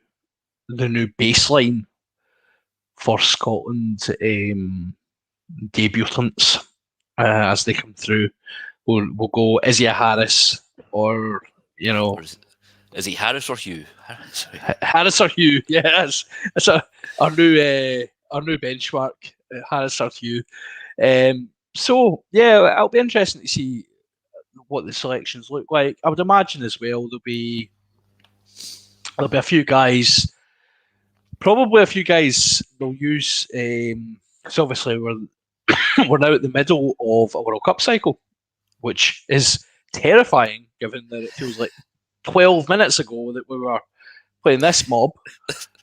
the new baseline for Scotland debutants as they come through. We'll go, is he a Harris or is he Harris or Hugh? Harris or Hugh? Yes, it's our new benchmark. Harris or Hugh. So yeah, it'll be interesting to see what the selections look like. I would imagine as well there'll be a few guys. Probably a few guys they'll use. So obviously we're now at the middle of a World Cup cycle, which is terrifying given that it feels like 12 minutes ago that we were playing this mob.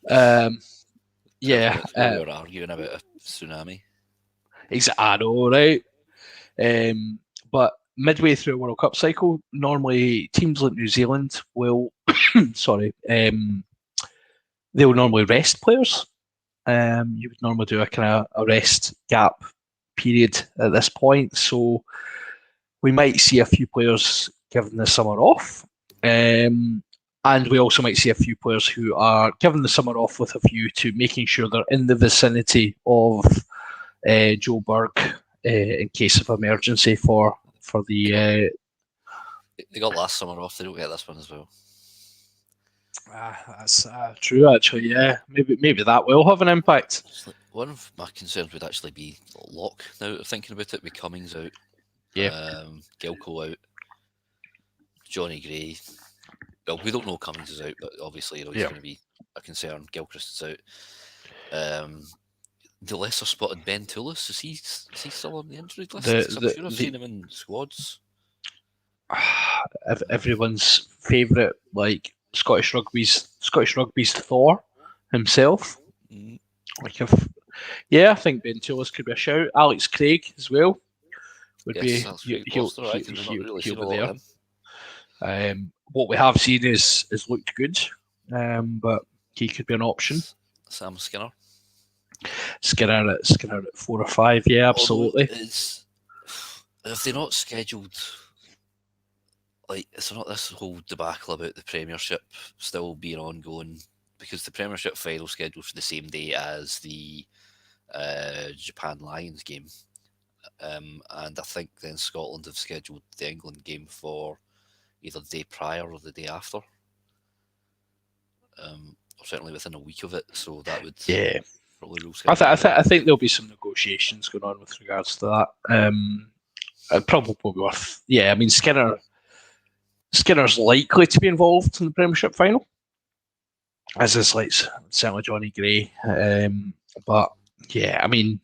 We were arguing about a tsunami. I know, right? But midway through a World Cup cycle, normally teams like New Zealand will, they'll normally rest players. You would normally do a kind of a rest gap period at this point, so we might see a few players given the summer off. And we also might see a few players who are given the summer off with a view to making sure they're in the vicinity of Joe Berg in case of emergency for the. They got last summer off. They don't get this one as well. That's true, actually. Yeah, maybe that will have an impact. One of my concerns would actually be Locke. Now thinking about it, with Cummings out, Gilco out, Johnny Gray. Well, we don't know Cummings is out, but obviously he's going to be a concern. Gilchrist is out. The lesser spotted Ben Toulis, is he still on the injury list? I'm sure I've seen him in squads. Everyone's favourite, like Scottish Rugby's Thor himself. Mm. I think Ben Toulis could be a shout. Alex Craig as well would be. He'll be there. What we have seen is looked good, but he could be an option. Sam Skinner. Skinner at 4 or 5. Yeah, absolutely. If they're not scheduled, like it's not this whole debacle about the Premiership still being ongoing, because the Premiership final scheduled for the same day as the Japan Lions game, and I think then Scotland have scheduled the England game for either the day prior or the day after, or certainly within a week of it. So that would probably rule. I think there'll be some negotiations going on with regards to that. Probably worth. Yeah, I mean Skinner's likely to be involved in the Premiership final, as is like certainly Johnny Gray. But yeah, I mean,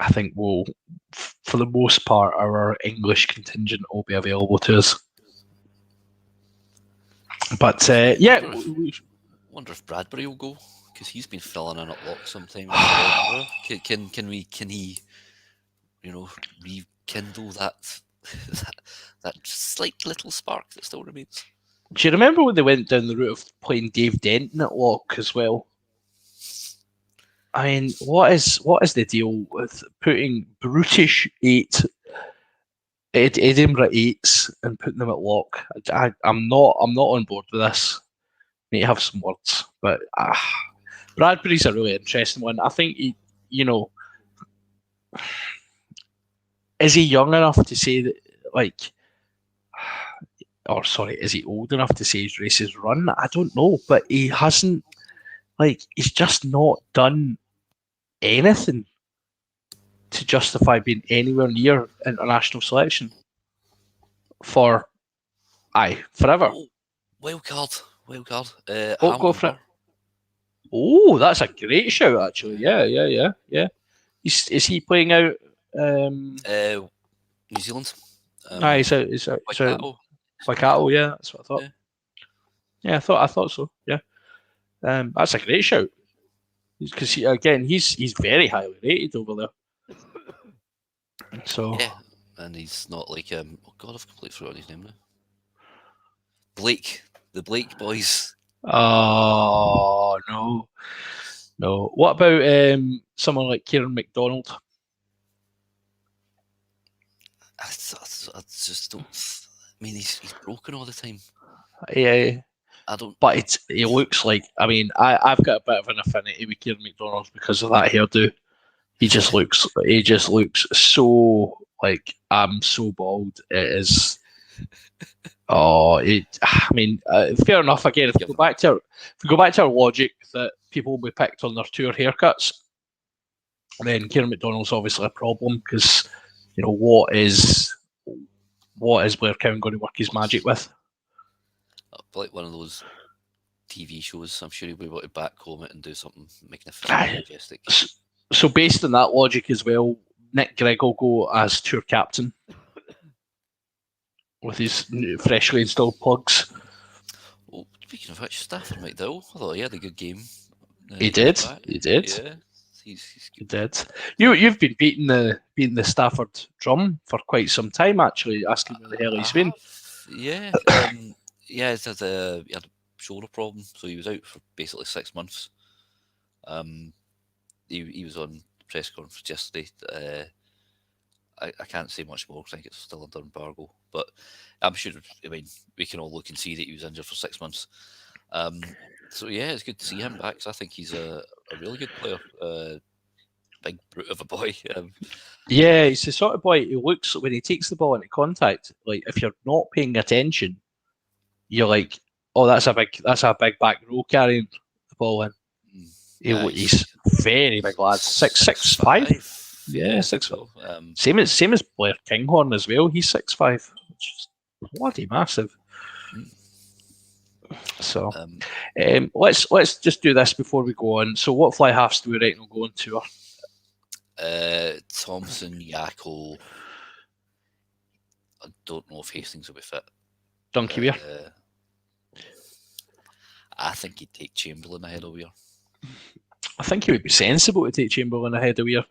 I think we'll, for the most part, our English contingent will be available to us. But Wonder if Bradbury will go, because he's been filling in at lock sometimes. Can he, rekindle that that slight little spark that still remains? do you remember when they went down the route of playing Dave Denton at lock as well? I mean, what is the deal with putting brutish Edinburgh 8s and putting them at lock? I'm not on board with this. Need to have some words, but Bradbury's a really interesting one. I think he, is he young enough to say that, is he old enough to say his race is run? I don't know, but he hasn't, he's just not done anything to justify being anywhere near international selection forever. Wild card. Go for it. Oh, that's a great shout, actually. Yeah. Is he playing out? New Zealand. He's out. Waikato, yeah, that's what I thought. Yeah, I thought so. Yeah, that's a great shout. Because he's very highly rated over there. So yeah, and he's not like oh god, I've completely forgotten his name now. Blake, the Blake boys. Oh no. What about someone like Kieran Mcdonald? I just don't. I mean, he's broken all the time. Yeah. I don't. But he looks like. I mean, I've got a bit of an affinity with Kieran McDonald because of that hairdo. He just looks so like I'm so bald. It is. I mean, fair enough. Again, if we go back to our logic that people will be picked on their tour haircuts, then Kieran McDonald's obviously a problem because what is Blair Cowan going to work his magic with? Like one of those TV shows, I'm sure he'll be able to backcomb it and do something magnificent, majestic. So based on that logic as well, Nick Gregg will go as tour captain with his freshly installed plugs. Well, speaking of which, Stafford might do. Although he had a good game. He did. Yeah, he's good. He did. You've been beating the Stafford drum for quite some time, actually, asking where the hell he's been. Yeah. He had a shoulder problem, so he was out for basically 6 months. He was on the press conference yesterday. I can't say much more. I think it's still under embargo, but I'm sure. I mean, we can all look and see that he was injured for 6 months. So yeah, it's good to see him back. So I think he's a really good player. Big brute of a boy. Yeah, he's the sort of boy who looks when he takes the ball into contact. Like if you're not paying attention, you're like, oh, that's a big back row carrying the ball in. He's very big lad, 6'5". Yeah, 6'5". Same as Blair Kinghorn as well. He's 6'5", which is bloody massive. So let's just do this before we go on. So what fly halves do we reckon will go on tour? Thompson, Yako. I don't know if Hastings will be fit. Donkey Weir. I think he'd take Chamberlain ahead of Weir. I think it would be sensible to take Chamberlain ahead of Weir.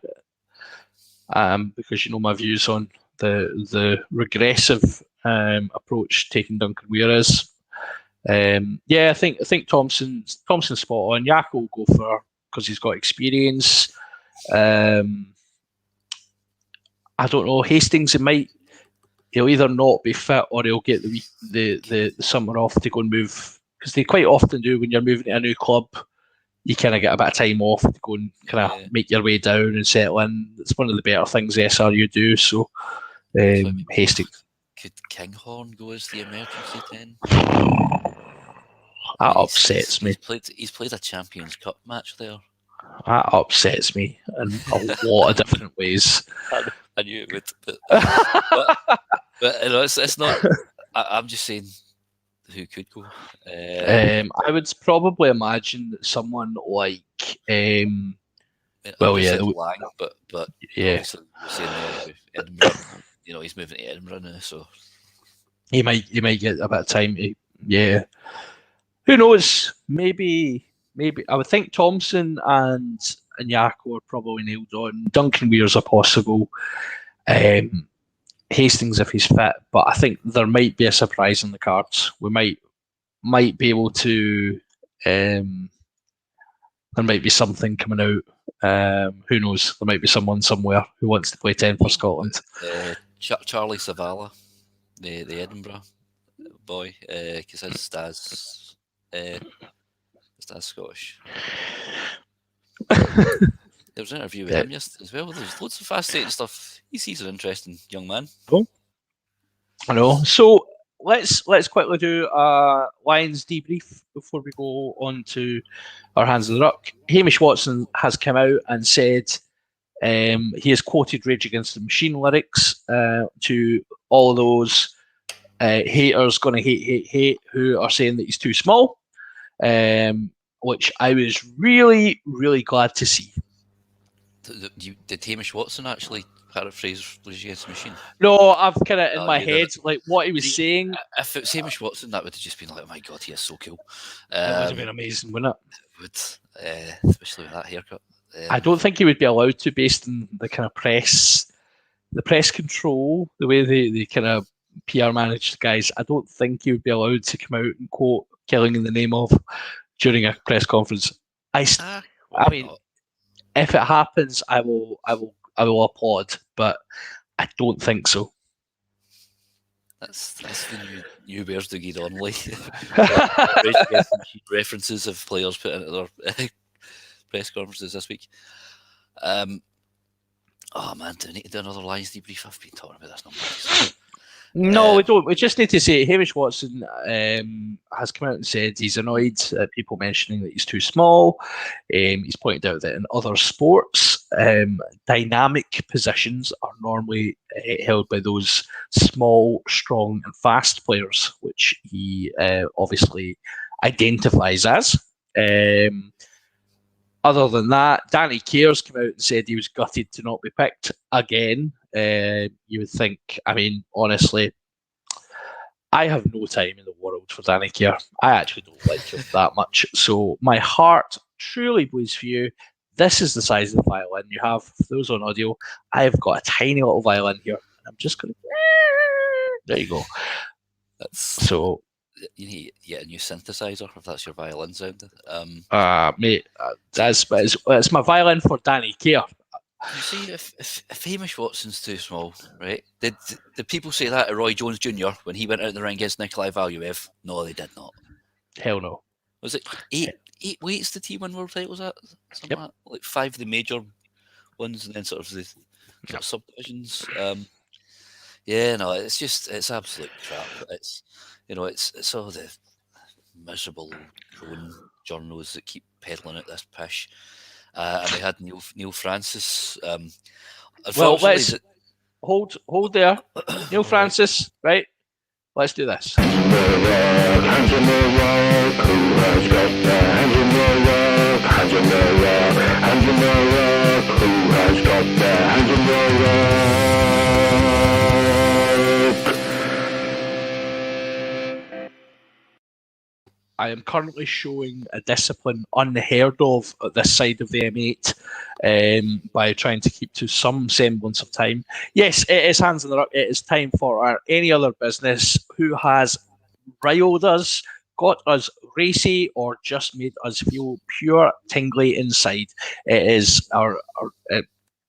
Because my views on the regressive approach taking Duncan Weir is. I think Thompson's spot on. Yako will go for because he's got experience. I don't know. Hastings, he'll either not be fit or he'll get the summer off to go and move, because they quite often do when you're moving to a new club. You kind of get a bit of time off to go and kind of make your way down and settle in. It's one of the better things the SRU do. So Hastings. Could Kinghorn go as the emergency 10? That upsets me. He's played a Champions Cup match there. That upsets me in a lot of different ways. I knew it would, but it's not. I'm just saying, who could go? I would probably imagine that someone like, Lang, but yeah, saying Edinburgh. He's moving to Edinburgh now, so he might get a bit of time to Yeah. Who knows? Maybe I would think Thompson and Yako are probably nailed on. Duncan Weir's a possible. Hastings if he's fit, but I think there might be a surprise in the cards. We might be able to. There might be something coming out. Who knows? There might be someone somewhere who wants to play 10 for Scotland. Charlie Savala, the Edinburgh boy, because his dad's Scottish. There was an interview with him yesterday as well. There's loads of fascinating stuff. He's an interesting young man. Cool. I know. So let's quickly do a Lions debrief before we go on to our hands in the ruck. Hamish Watson has come out and said he has quoted Rage Against the Machine lyrics to all those haters going to hate who are saying that he's too small, which I was really, really glad to see. Did Hamish Watson actually paraphrase Rage Against the Machine? No, I've kind of in my head like what he was saying. If it was Hamish Watson, that would have just been like, oh my god, he is so cool. It would have been amazing, wouldn't it? It would, especially with that haircut. I don't think he would be allowed to, based on the kind of press control, the way they kind of PR manage the guys. I don't think he would be allowed to come out and quote "killing in the name of" during a press conference. I mean, if it happens, I will applaud, but I don't think so. That's the new Bears do get on like references of players put into their press conferences this week. Oh man, do we need to do another Lions debrief? I've been talking about this number. No, we don't. We just need to say Hamish Watson has come out and said he's annoyed at people mentioning that he's too small. He's pointed out that in other sports, dynamic positions are normally held by those small, strong, and fast players, which he obviously identifies as. Other than that, Danny Kears came out and said he was gutted to not be picked again. You would think, I mean, honestly, I have no time in the world for Danny Keir. I actually don't like him that much. So my heart truly bleeds for you. This is the size of the violin you have. For those on audio, I've got a tiny little violin here. And I'm just going to... There you go. That's so... You need to get a new synthesizer if that's your violin sound. Mate, that's my violin for Danny Keir. You see, if Hamish Watson's too small, right? Did people say that to Roy Jones Jr. when he went out in the ring against Nikolai Valuev? No, they did not. Hell no. Was it eight weights the team win world titles at? Something like 5 of the major ones and then sort of subdivisions. Yeah, no, it's absolute crap. It's all the miserable drone journals that keep peddling out this pish. And we had Neil Francis. Well, let's hold there. Neil Francis, right? Let's do this. I am currently showing a discipline unheard of at this side of the M8 by trying to keep to some semblance of time. Yes, it is hands in the ruck. It is time for our any other business who has riled us, got us racy, or just made us feel pure tingly inside. It is our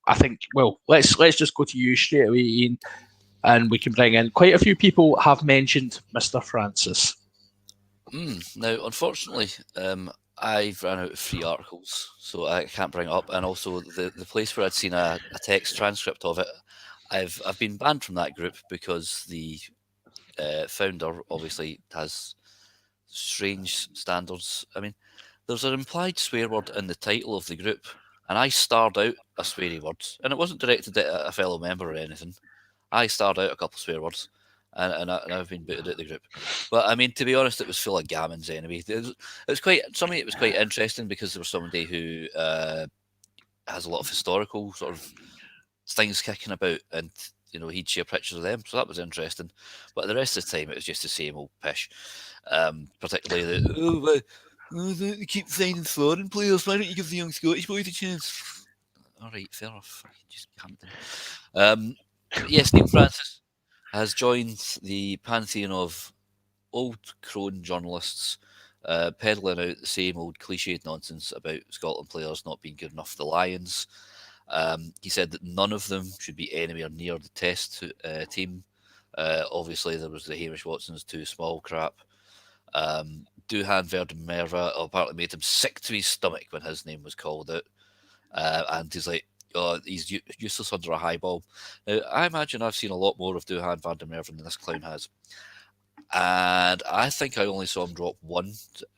I think, well, let's just go to you straight away, Ian, and we can bring in quite a few people have mentioned Mr. Francis. Now, unfortunately, I've ran out of free articles, so I can't bring it up. And also, the place where I'd seen a text transcript of it, I've been banned from that group because the founder obviously has strange standards. I mean, there's an implied swear word in the title of the group, and I starred out a sweary word, and it wasn't directed at a fellow member or anything. I starred out a couple of swear words. And I've been booted out of the group. But I mean, to be honest, it was full of gammons anyway. It was quite interesting because there was somebody who has a lot of historical sort of things kicking about, and he'd share pictures of them, so that was interesting. But the rest of the time, it was just the same old pish. Particularly they keep signing foreign players. Why don't you give the young Scottish boys a chance? All right, fair enough. Just Hampton. Steve Francis has joined the pantheon of old crone journalists peddling out the same old cliched nonsense about Scotland players not being good enough for the Lions. He said that none of them should be anywhere near the test team. Obviously, there was the Hamish Watson's too small crap. Duhan Verdemerva apparently made him sick to his stomach when his name was called out. And he's like, oh, he's useless under a high ball. Now, I imagine I've seen a lot more of Duhan Verdemerva than this clown has. And I think I only saw him drop one.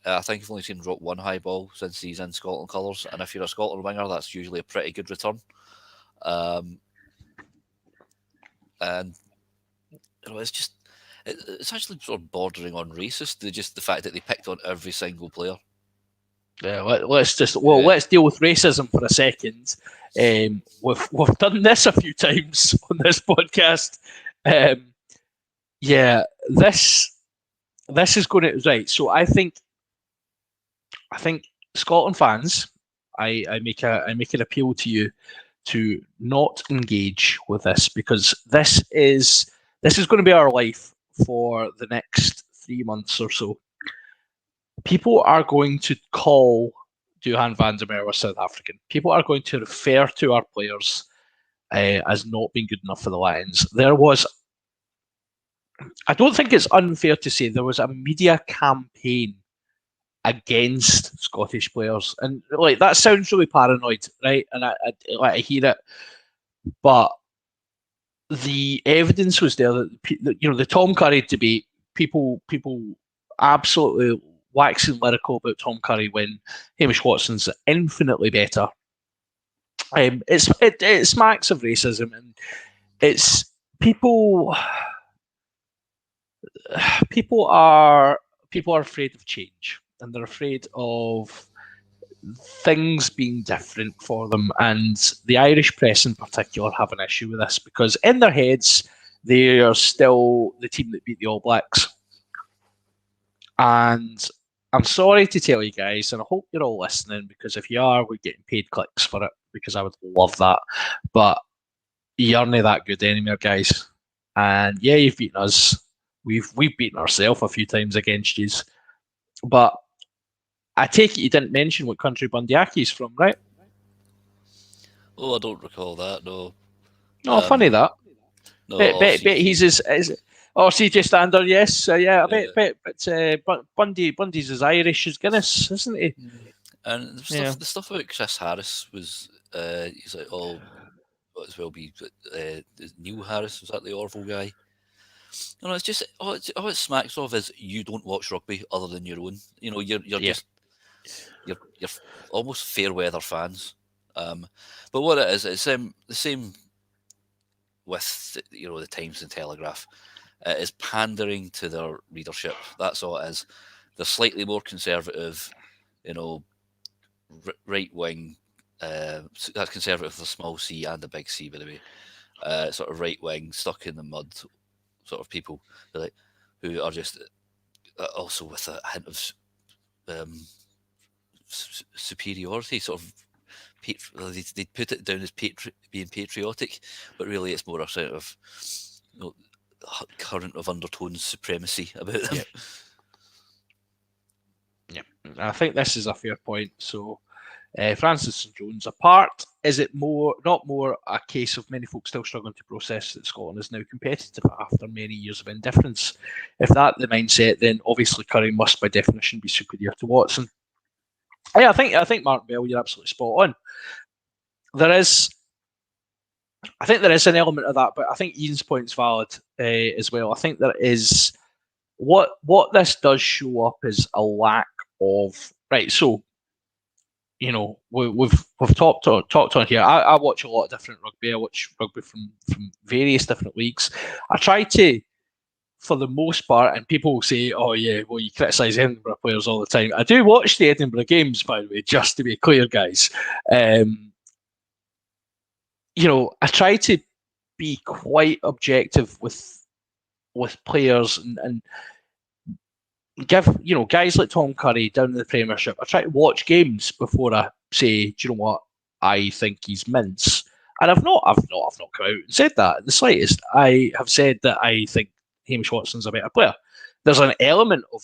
I think I've only seen him drop one high ball since he's in Scotland colours. And if you're a Scotland winger, that's usually a pretty good return. And it's actually sort of bordering on racist. The fact that they picked on every single player. Yeah, let's deal with racism for a second. We've done this a few times on this podcast. This is going to right. So I think Scotland fans, I make an appeal to you to not engage with this, because this is going to be our life for the next 3 months or so. People are going to call Duhan van der Merwe South African. People are going to refer to our players as not being good enough for the Lions. I don't think it's unfair to say there was a media campaign against Scottish players, and like that sounds really paranoid, right? And I hear it, but the evidence was there that the Tom Curry debate, people absolutely waxing lyrical about Tom Curry when Hamish Watson's infinitely better. It smacks of racism, and it's people are afraid of change, and they're afraid of things being different for them. And the Irish press in particular have an issue with this, because in their heads they are still the team that beat the All Blacks. And I'm sorry to tell you guys, and I hope you're all listening, because if you are, we're getting paid clicks for it, because I would love that. But you're not that good anymore, guys. And yeah, you've beaten us. We've beaten ourselves a few times against you. But I take it you didn't mention what country Bundyaki's from, right? Oh, I don't recall that, no. No, funny that. No, bet he's his CJ Stander, yes. But Bundy's as Irish as Guinness, isn't he? And the stuff about Chris Harris was, he's like, oh, might as well be Neil Harris, was that the Orville guy? It's just all it smacks of is you don't watch rugby other than your own. You're almost fair weather fans. But what it is, it's the same with the Times and Telegraph. It is pandering to their readership. That's all it is. They're slightly more conservative, right wing. That's conservative with a small c and a big C, by the way. Sort of right wing, stuck in the mud sort of people who are just also with a hint of superiority, sort of they put it down as being patriotic, but really it's more a sort of current of undertones supremacy about them. Yeah, I think this is a fair point. So Francis and Jones apart, is it not more a case of many folks still struggling to process that Scotland is now competitive after many years of indifference? If that's the mindset, then obviously Curry must by definition be superior to Watson. Yeah, I think Mark Bell, you're absolutely spot on. I think there is an element of that, but I think Ian's point's valid as well. I think there is what this does show up is a lack of right. So we've talked on here. I watch a lot of different rugby. I watch rugby from various different leagues. I try to, for the most part, and people will say, "Oh yeah, well you criticise Edinburgh players all the time." I do watch the Edinburgh games, by the way, just to be clear, guys. I try to be quite objective with players and give guys like Tom Curry down in the Premiership. I try to watch games before I say, do you know what, I think he's mince. And I've not come out and said that in the slightest. I have said that I think Hamish Watson's a better player. There's an element of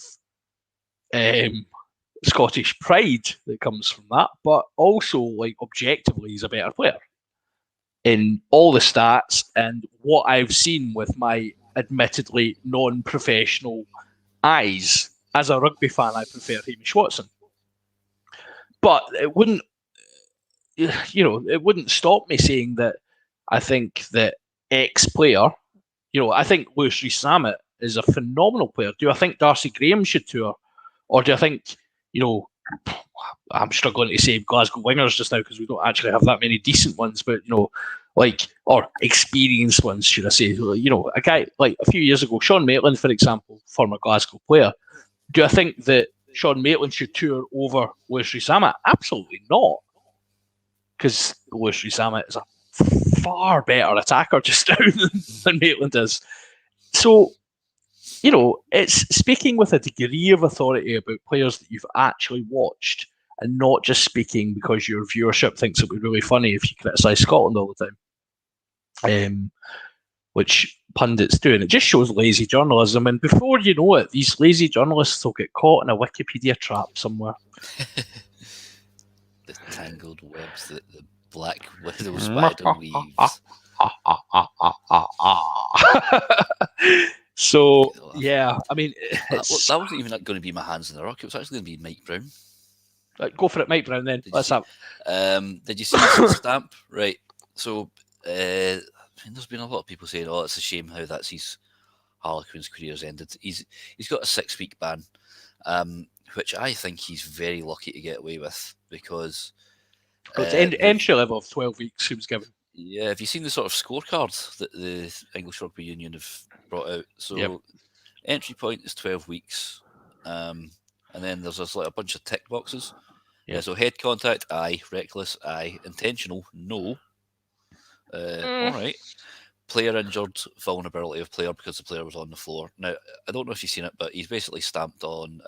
Scottish pride that comes from that, but also, like, objectively, he's a better player in all the stats and what I've seen with my admittedly non-professional eyes. As a rugby fan, I prefer Hamish Watson, but it wouldn't stop me saying that I think that X player, I think Lewis Rees-Zammit is a phenomenal player. Do I think Darcy Graham should tour? Or do I think, I'm struggling to say Glasgow wingers just now because we don't actually have that many decent ones, but, or experienced ones, should I say. A guy like a few years ago, Sean Maitland, for example, former Glasgow player. Do I think that Sean Maitland should tour over Lewis Rees-Zammit? Absolutely not. Because Lewis Rees-Zammit is a far better attacker just now than Maitland is. So, it's speaking with a degree of authority about players that you've actually watched and not just speaking because your viewership thinks it would be really funny if you criticise Scotland all the time, which pundits do. And it just shows lazy journalism. And before you know it, these lazy journalists will get caught in a Wikipedia trap somewhere. The tangled webs that the black widow spider weaves. So, yeah, I mean, that wasn't even going to be my hands in the rock. It was actually going to be Mike Brown. Right, go for it, Mike Brown, then. Let's have. Did you see the stamp? Right. So, there's been a lot of people saying, it's a shame how that's his Harlequin's career's ended. He's got a 6-week ban, which I think he's very lucky to get away with because... entry level of 12 weeks he was given. Yeah, have you seen the sort of scorecard that the English Rugby Union have brought out? So entry point is 12 weeks. And then there's a bunch of tick boxes. Yeah. So head contact, aye. Reckless, aye. Intentional, no. All right. Player injured, vulnerability of player because the player was on the floor. Now, I don't know if you've seen it, but he's basically stamped on...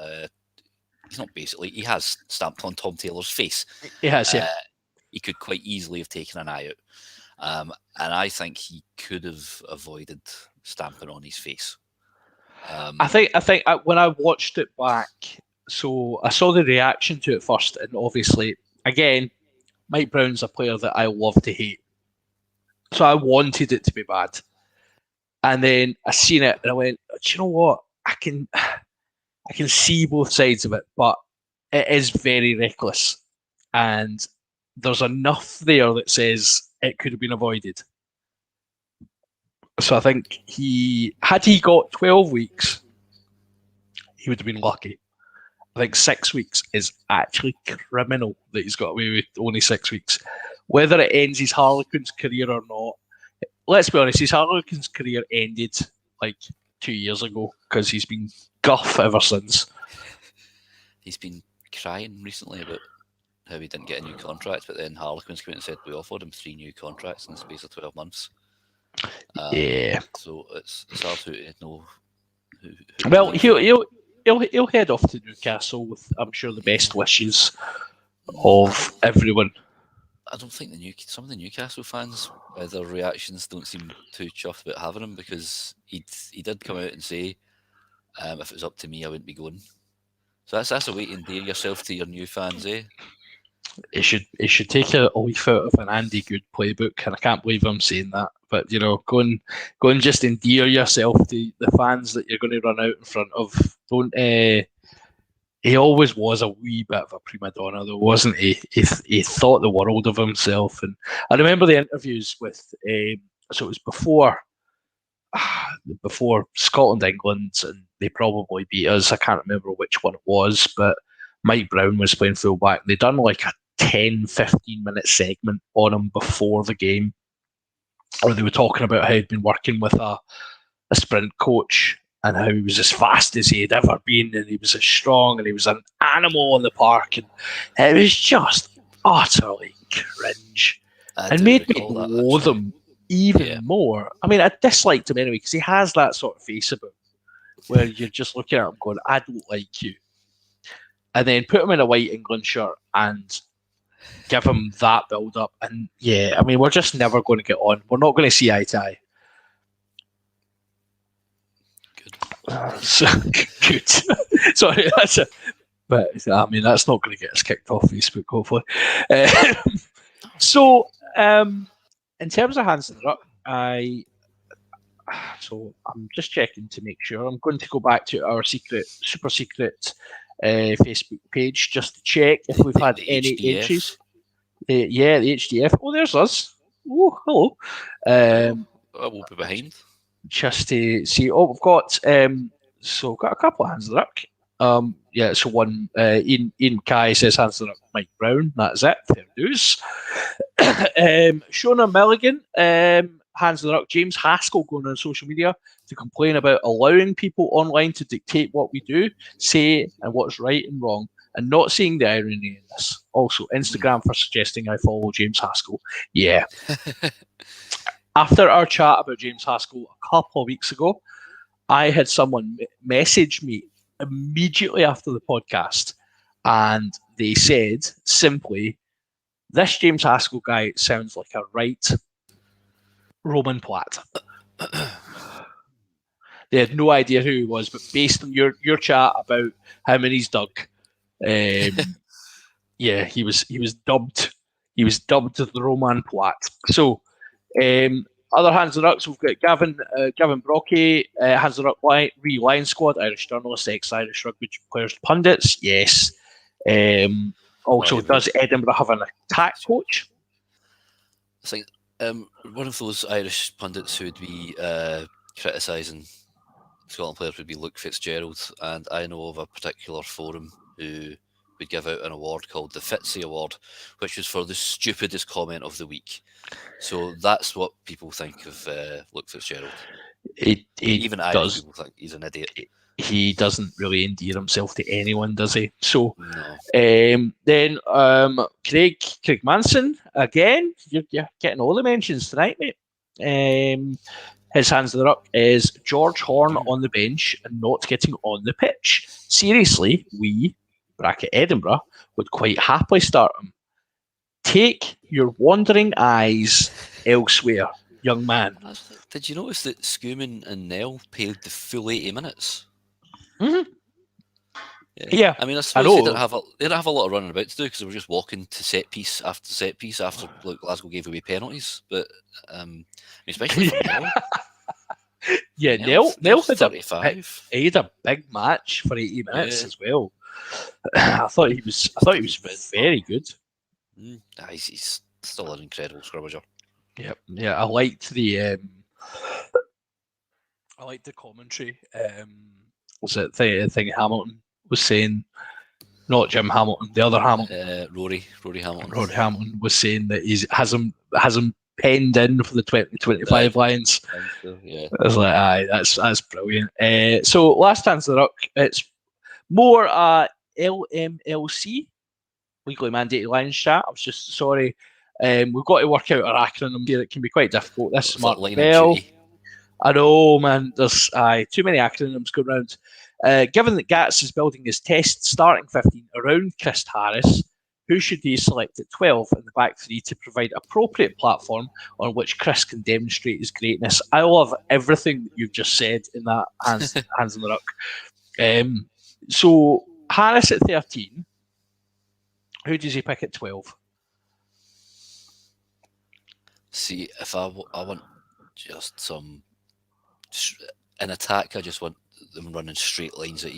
he has stamped on Tom Taylor's face. He has, yeah. He could quite easily have taken an eye out. And I think he could have avoided stamping on his face. I think when I watched it back, so I saw the reaction to it first, and obviously, again, Mike Brown's a player that I love to hate. So I wanted it to be bad. And then I seen it and I went, do you know what? I can see both sides of it, but it is very reckless. And there's enough there that says it could have been avoided. So I think had he got 12 weeks, he would have been lucky. I think 6 weeks is actually criminal that he's got away with only 6 weeks. Whether it ends his Harlequins career or not, let's be honest, his Harlequins career ended like 2 years ago because he's been guff ever since. He's been crying recently about how he didn't get a new contract, but then Harlequins came out and said we offered him 3 new contracts in the space of 12 months. Yeah. So it's hard to know. Well, he'll head off to Newcastle with, I'm sure, the best wishes of everyone. I don't think some of the Newcastle fans, their reactions don't seem too chuffed about having him because he did come out and say, if it was up to me, I wouldn't be going. So that's a way to endear yourself to your new fans, eh? It should take a leaf out of an Andy Good playbook, and I can't believe I'm saying that. But go and just endear yourself to the fans that you're going to run out in front of. Don't. He always was a wee bit of a prima donna, though, wasn't he? He thought the world of himself, and I remember the interviews with. So it was before Scotland, England, and they probably beat us. I can't remember which one it was, but Mike Brown was playing fullback. They'd done like a 10-15 minute segment on him before the game, where they were talking about how he'd been working with a sprint coach and how he was as fast as he had ever been, and he was as strong, and he was an animal on the park, and it was just utterly cringe, and made me loathe him even more. I mean, I disliked him anyway because he has that sort of face about him where you're just looking at him going, I don't like you. And then put him in a white England shirt and give him that build up. And yeah, I mean, we're just never going to get on. We're not going to see eye to eye. So, good. Sorry, that's a. But I mean, that's not going to get us kicked off Facebook, hopefully. So, in terms of hands in the ruck, so I'm just checking to make sure. I'm going to go back to our super secret Facebook page just to check if we've had any entries. Yeah, the HDF. Oh, there's us. Oh, hello. I will be behind. Just to see. Oh, we've got so we've got a couple of hands in the ruck. Yeah, so one Ian Kai says hands in the ruck, Mike Brown. That's it. Fair news. Shona Milligan, hands in the ruck. James Haskell going on social media to complain about allowing people online to dictate what we do, say, and what's right and wrong, and not seeing the irony in this. Also, Instagram for suggesting I follow James Haskell. Yeah. After our chat about James Haskell a couple of weeks ago, I had someone message me immediately after the podcast, and they said simply, this James Haskell guy sounds like a right Roman Platt. They had no idea who he was, but based on your chat about how many he's dug, yeah, he was dubbed the Roman Platt. So, other hands in the rucks, we've got Gavin Brockie, hands in the ruck Lion Squad, Irish journalist, ex-Irish rugby players, pundits. Yes. Also, does Edinburgh have an attack coach? I think one of those Irish pundits who would be criticising Scotland players would be Luke Fitzgerald, and I know of a particular forum who would give out an award called the Fitzy Award, which is for the stupidest comment of the week. So that's what people think of Luke Fitzgerald. Even Irish people think he's an idiot. He doesn't really endear himself to anyone, does he? So, no. Then Craig Manson, again, you're getting all the mentions tonight, mate. His hands in the ruck is George Horn on the bench and not getting on the pitch. Seriously, we, bracket Edinburgh, would quite happily start him. Take your wandering eyes elsewhere, young man. Did you notice that Schumann and Nell played the full 80 minutes? Mm-hmm. Yeah. I mean, I suppose they didn't have a lot of running about to do because they were just walking to set piece after Glasgow gave away penalties. But especially for Nell. Yeah, Nell had 35. He had a big match for 80 minutes as well. I thought he was very good. He's still an incredible scrummager. Yeah. I liked the commentary. Was it thing Hamilton was saying? Not Jim Hamilton, the other Hamilton. Rory Hamilton. Rory Hamilton was saying that he has him penned in for the 2025 Lions. Yeah. I was like, aye, that's brilliant. So last hands in the ruck, it's more LMLC, legally mandated Lions chat. I was just sorry. We've got to work out our acronym here. It can be quite difficult. This is Mark Bell. I know, man. There's too many acronyms going around. Given that Gats is building his test starting 15 around Chris Harris, who should he select at 12 in the back three to provide appropriate platform on which Chris can demonstrate his greatness? I love everything that you've just said in that hands in the ruck. So Harris at 13. Who does he pick at 12? See, if I want just in attack, I just want them running straight lines at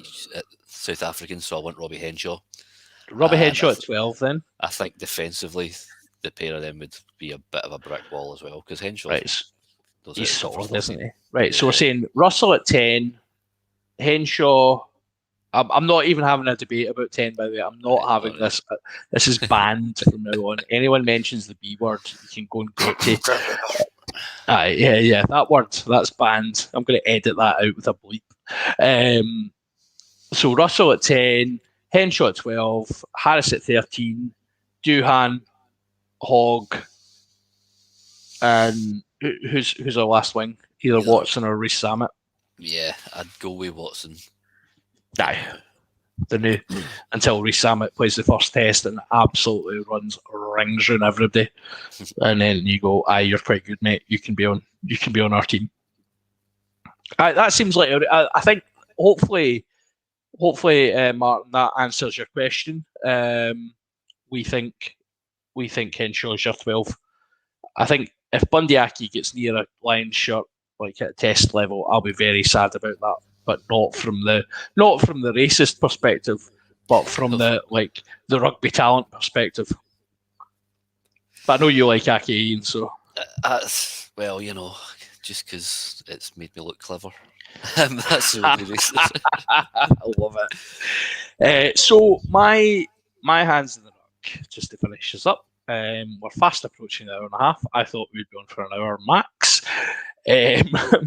South Africans, so I want Robbie Henshaw. Robbie Henshaw at 12 then? I think defensively, the pair of them would be a bit of a brick wall as well, because Henshaw... Right, he's solid, isn't he? Right, so we're saying Russell at 10, Henshaw... I'm not even having a debate about 10, by the way. I'm not having this. This is banned from now on. Anyone mentions the B word, you can go and get to. Yeah, that word, that's banned. I'm going to edit that out with a bleep. So Russell at 10, Henshaw at 12, Harris at 13, Duhan, Hogg, And who's our last wing? Either Watson or Reece Samet. Yeah, I'd go with Watson. Aye. The new until Reece Samet plays the first test and absolutely runs rings around everybody, and then you go, "Aye, you're quite good, mate. You can be on our team." That seems like I think hopefully, Martin, that answers your question. We think Henshaw's your 12. I think if Bundyaki gets near a Lions shirt, like at a test level, I'll be very sad about that. But not from the racist perspective, but from the rugby talent perspective. But I know you like Aki Ian, so Well, just because it's made me look clever. That's the only reason. I love it. So my hands in the ruck, just to finish this up. We're fast approaching an hour and a half. I thought we'd be on for an hour max.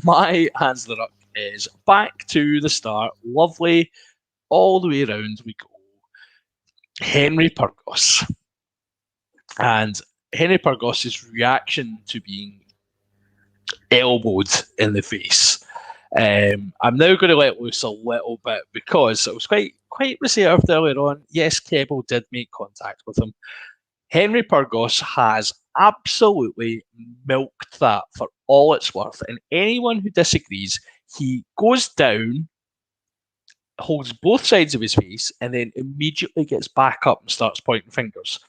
My hands in the ruck is back to the start. Lovely. All the way around we go. Henry Pyrgos. And Henry Pyrgos' reaction to being elbowed in the face. I'm now going to let loose a little bit because I was quite reserved earlier on. Yes, Keble did make contact with him. Henry Pyrgos has absolutely milked that for all it's worth. And anyone who disagrees, he goes down, holds both sides of his face, and then immediately gets back up and starts pointing fingers.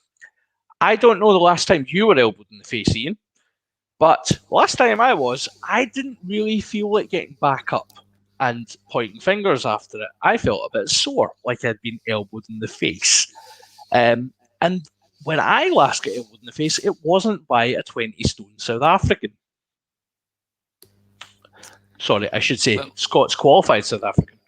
I don't know the last time you were elbowed in the face, Ian, but last time I didn't really feel like getting back up and pointing fingers after it. I felt a bit sore, like I'd been elbowed in the face. And when I last got elbowed in the face, it wasn't by a 20-stone South African. Sorry, I should say Scots qualified South African.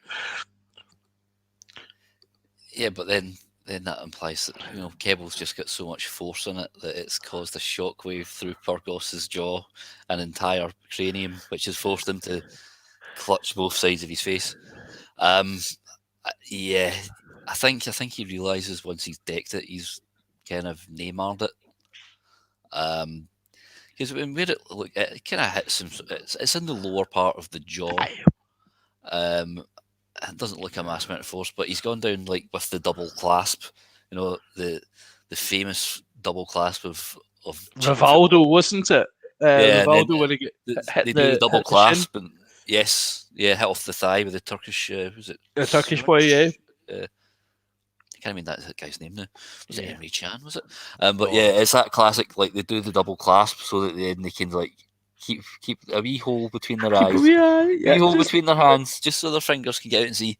Yeah, but then that implies that Keble's just got so much force in it that it's caused a shockwave through Pyrgos' jaw, an entire cranium, which has forced him to clutch both sides of his face. Yeah, I think he realizes once he's decked it, he's kind of Neymar'd it. Because when it kind of hits him, it's in the lower part of the jaw. It doesn't look a mass amount of force, but he's gone down with the double clasp. The famous double clasp of Rivaldo, wasn't it? Rivaldo when he hit the double clasp, and hit off the thigh with the Turkish. Was it the Turkish boy? Yeah. I can't remember that guy's name now. Was it Henry Chan? Was it? But it's that classic. They do the double clasp so that then they can keep a wee hole between their eyes, wee hole between their hands, just so their fingers can get out and see,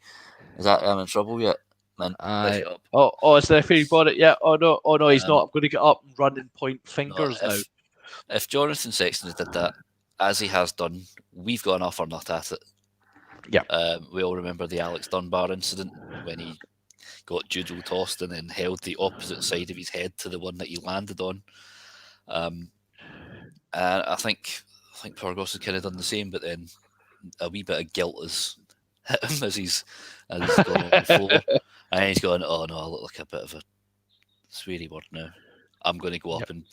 is that I'm in trouble yet? Man, is the referee bought it yet? Oh no, he's not. I'm going to get up and run and point fingers now. If Jonathan Sexton did that, as he has done, we've got an offer nut at it. Yeah. We all remember the Alex Dunbar incident when he got judo tossed and then held the opposite side of his head to the one that he landed on. And I think Pyrgos has kind of done the same, but then a wee bit of guilt has hit him as he's gone on the floor. And he's going, oh no, I look like a bit of a sweary word now. I'm going to go up and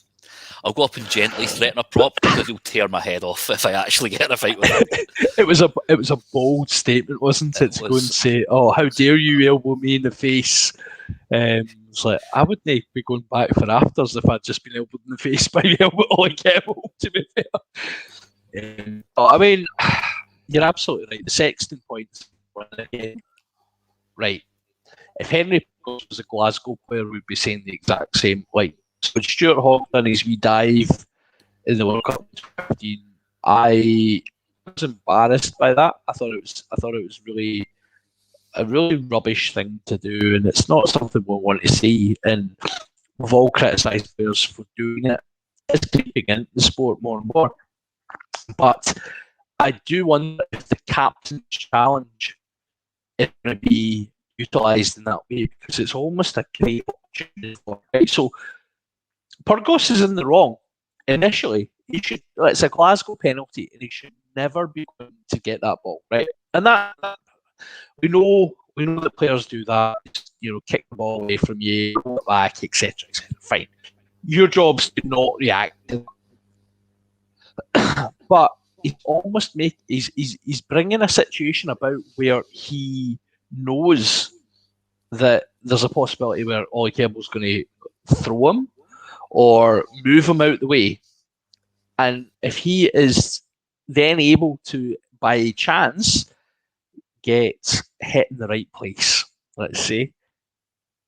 I'll go up and gently threaten a prop because he'll tear my head off if I actually get in a fight with him. It was a bold statement, wasn't it? To go and say, "Oh, how dare you elbow me in the face?" It's like I wouldn't be going back for afters if I'd just been elbowed in the face by Keble. To be fair, I mean, you're absolutely right. The Sexton points, right? If Henry was a Glasgow player, we'd be saying the exact same. So when Stuart Hogg done his wee dive in the World Cup in 2015, I was embarrassed by that. I thought it was really a really rubbish thing to do, and it's not something we want to see. And we've all criticised players for doing it. It's creeping into the sport more and more. But I do wonder if the captain's challenge is going to be utilised in that way, because it's almost a great opportunity for it. Right? So Pyrgos is in the wrong initially. It's a Glasgow penalty, and he should never be going to get that ball, right? And that we know that players do that. Kick the ball away from you, pull it back, etc., etc. Fine. Your job's to not react to that. but he's bringing a situation about where he knows that there's a possibility where Ollie Campbell's going to throw him or move him out the way. And if he is then able to, by chance, get hit in the right place, let's say,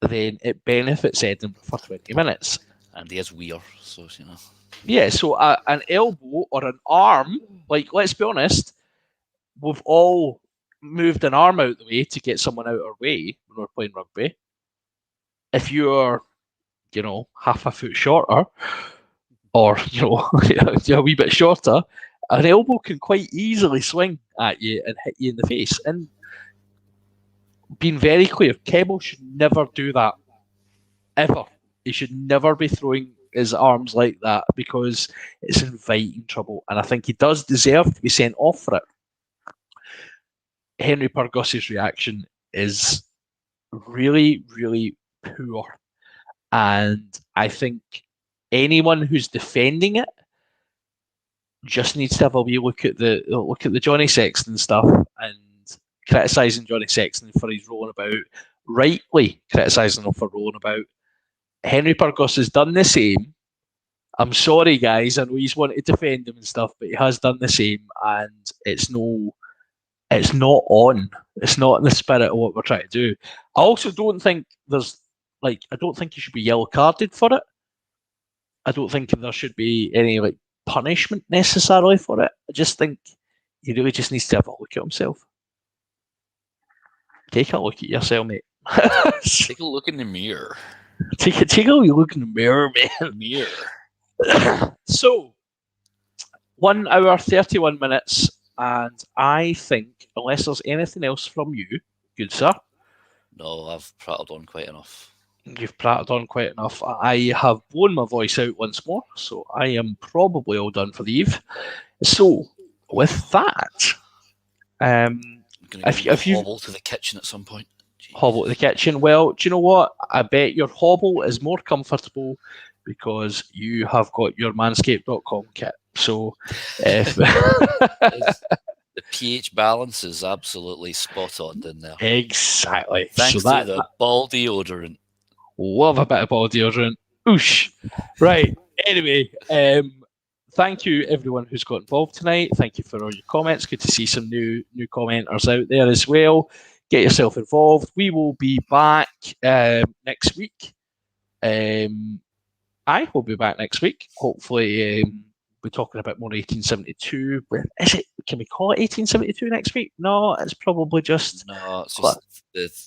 then it benefits Edinburgh for 20 minutes. And he is weird, so, Yeah, so an elbow or an arm, like, let's be honest, we've all moved an arm out the way to get someone out our way when we're playing rugby. If you're, half a foot shorter, or, a wee bit shorter, an elbow can quite easily swing at you and hit you in the face. And being very clear, Campbell should never do that, ever. He should never be throwing his arms like that because it's inviting trouble. And I think he does deserve to be sent off for it. Henry Purgos's reaction is really, really poor. And I think anyone who's defending it just needs to have a wee look at the Johnny Sexton stuff and criticising Johnny Sexton for his rolling about, rightly criticising him for rolling about. Henry Purgos has done the same. I'm sorry, guys. I know he's wanted to defend him and stuff, but he has done the same, and it's not on. It's not in the spirit of what we're trying to do. I also don't think I don't think you should be yellow carded for it. I don't think there should be any punishment necessarily for it. I just think he really just needs to have a look at himself. Take a look at yourself, mate. Take a look in the mirror. Take a wee look in the mirror, man. Mirror. So, 1 hour, 31 minutes, and I think, unless there's anything else from you, good sir. No, I've prattled on quite enough. You've prattled on quite enough. I have blown my voice out once more, so I am probably all done for the eve. So, with that, if you hobble to the kitchen at some point. Jeez. Hobble to the kitchen. Well, do you know what? I bet your hobble is more comfortable because you have got your Manscaped.com kit. So, if the pH balance is absolutely spot on in there. Exactly. Thanks to the ball deodorant. Love a bit of ball deodorant. Oosh. Right. Anyway, thank you everyone who's got involved tonight. Thank you for all your comments. Good to see some new commenters out there as well. Get yourself involved. We will be back next week. I will be back next week. Hopefully, we're talking about more 1872. Is it? Can we call it 1872 next week? No, it's probably just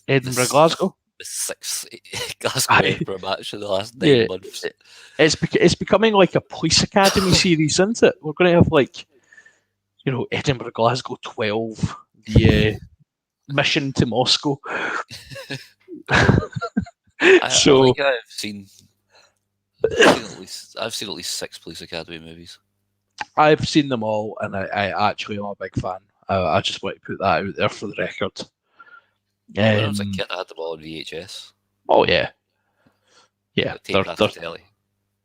Edinburgh, Glasgow. The 6th Glasgow Edinburgh match in the last 9 months. It's becoming like a police academy series, isn't it? We're going to have Edinburgh, Glasgow 12, the mission to Moscow. I've seen at least 6 Police Academy movies. I've seen them all, and I actually am a big fan. I just want to put that out there for the record. When I was a kid, I had them all on VHS. Oh yeah, yeah.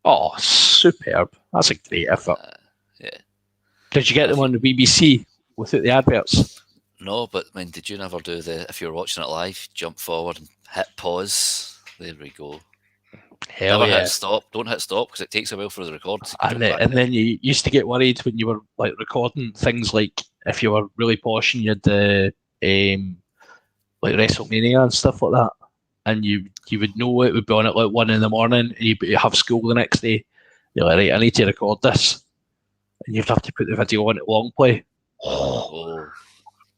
Oh, superb! That's a great effort. Yeah. Did you get them on the BBC without the adverts? No, but did you never do if you were watching it live, jump forward and hit pause? There we go. Hell Never yeah. hit stop. Don't hit stop because it takes a while for the record. And then you used to get worried when you were recording things like if you were really posh and you had the WrestleMania and stuff like that, and you would know it would be on at 1 a.m. and you have school the next day. You're like, right, I need to record this, and you'd have to put the video on at long play. Oh.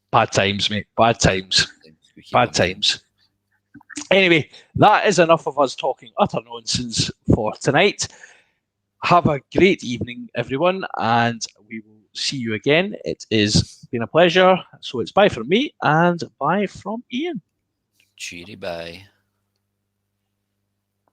Bad times, mate. Bad times. Bad times. Anyway, that is enough of us talking utter nonsense for tonight. Have a great evening, everyone, and we will see you again. It has been a pleasure. So it's bye from me and bye from Ian. Cheery bye.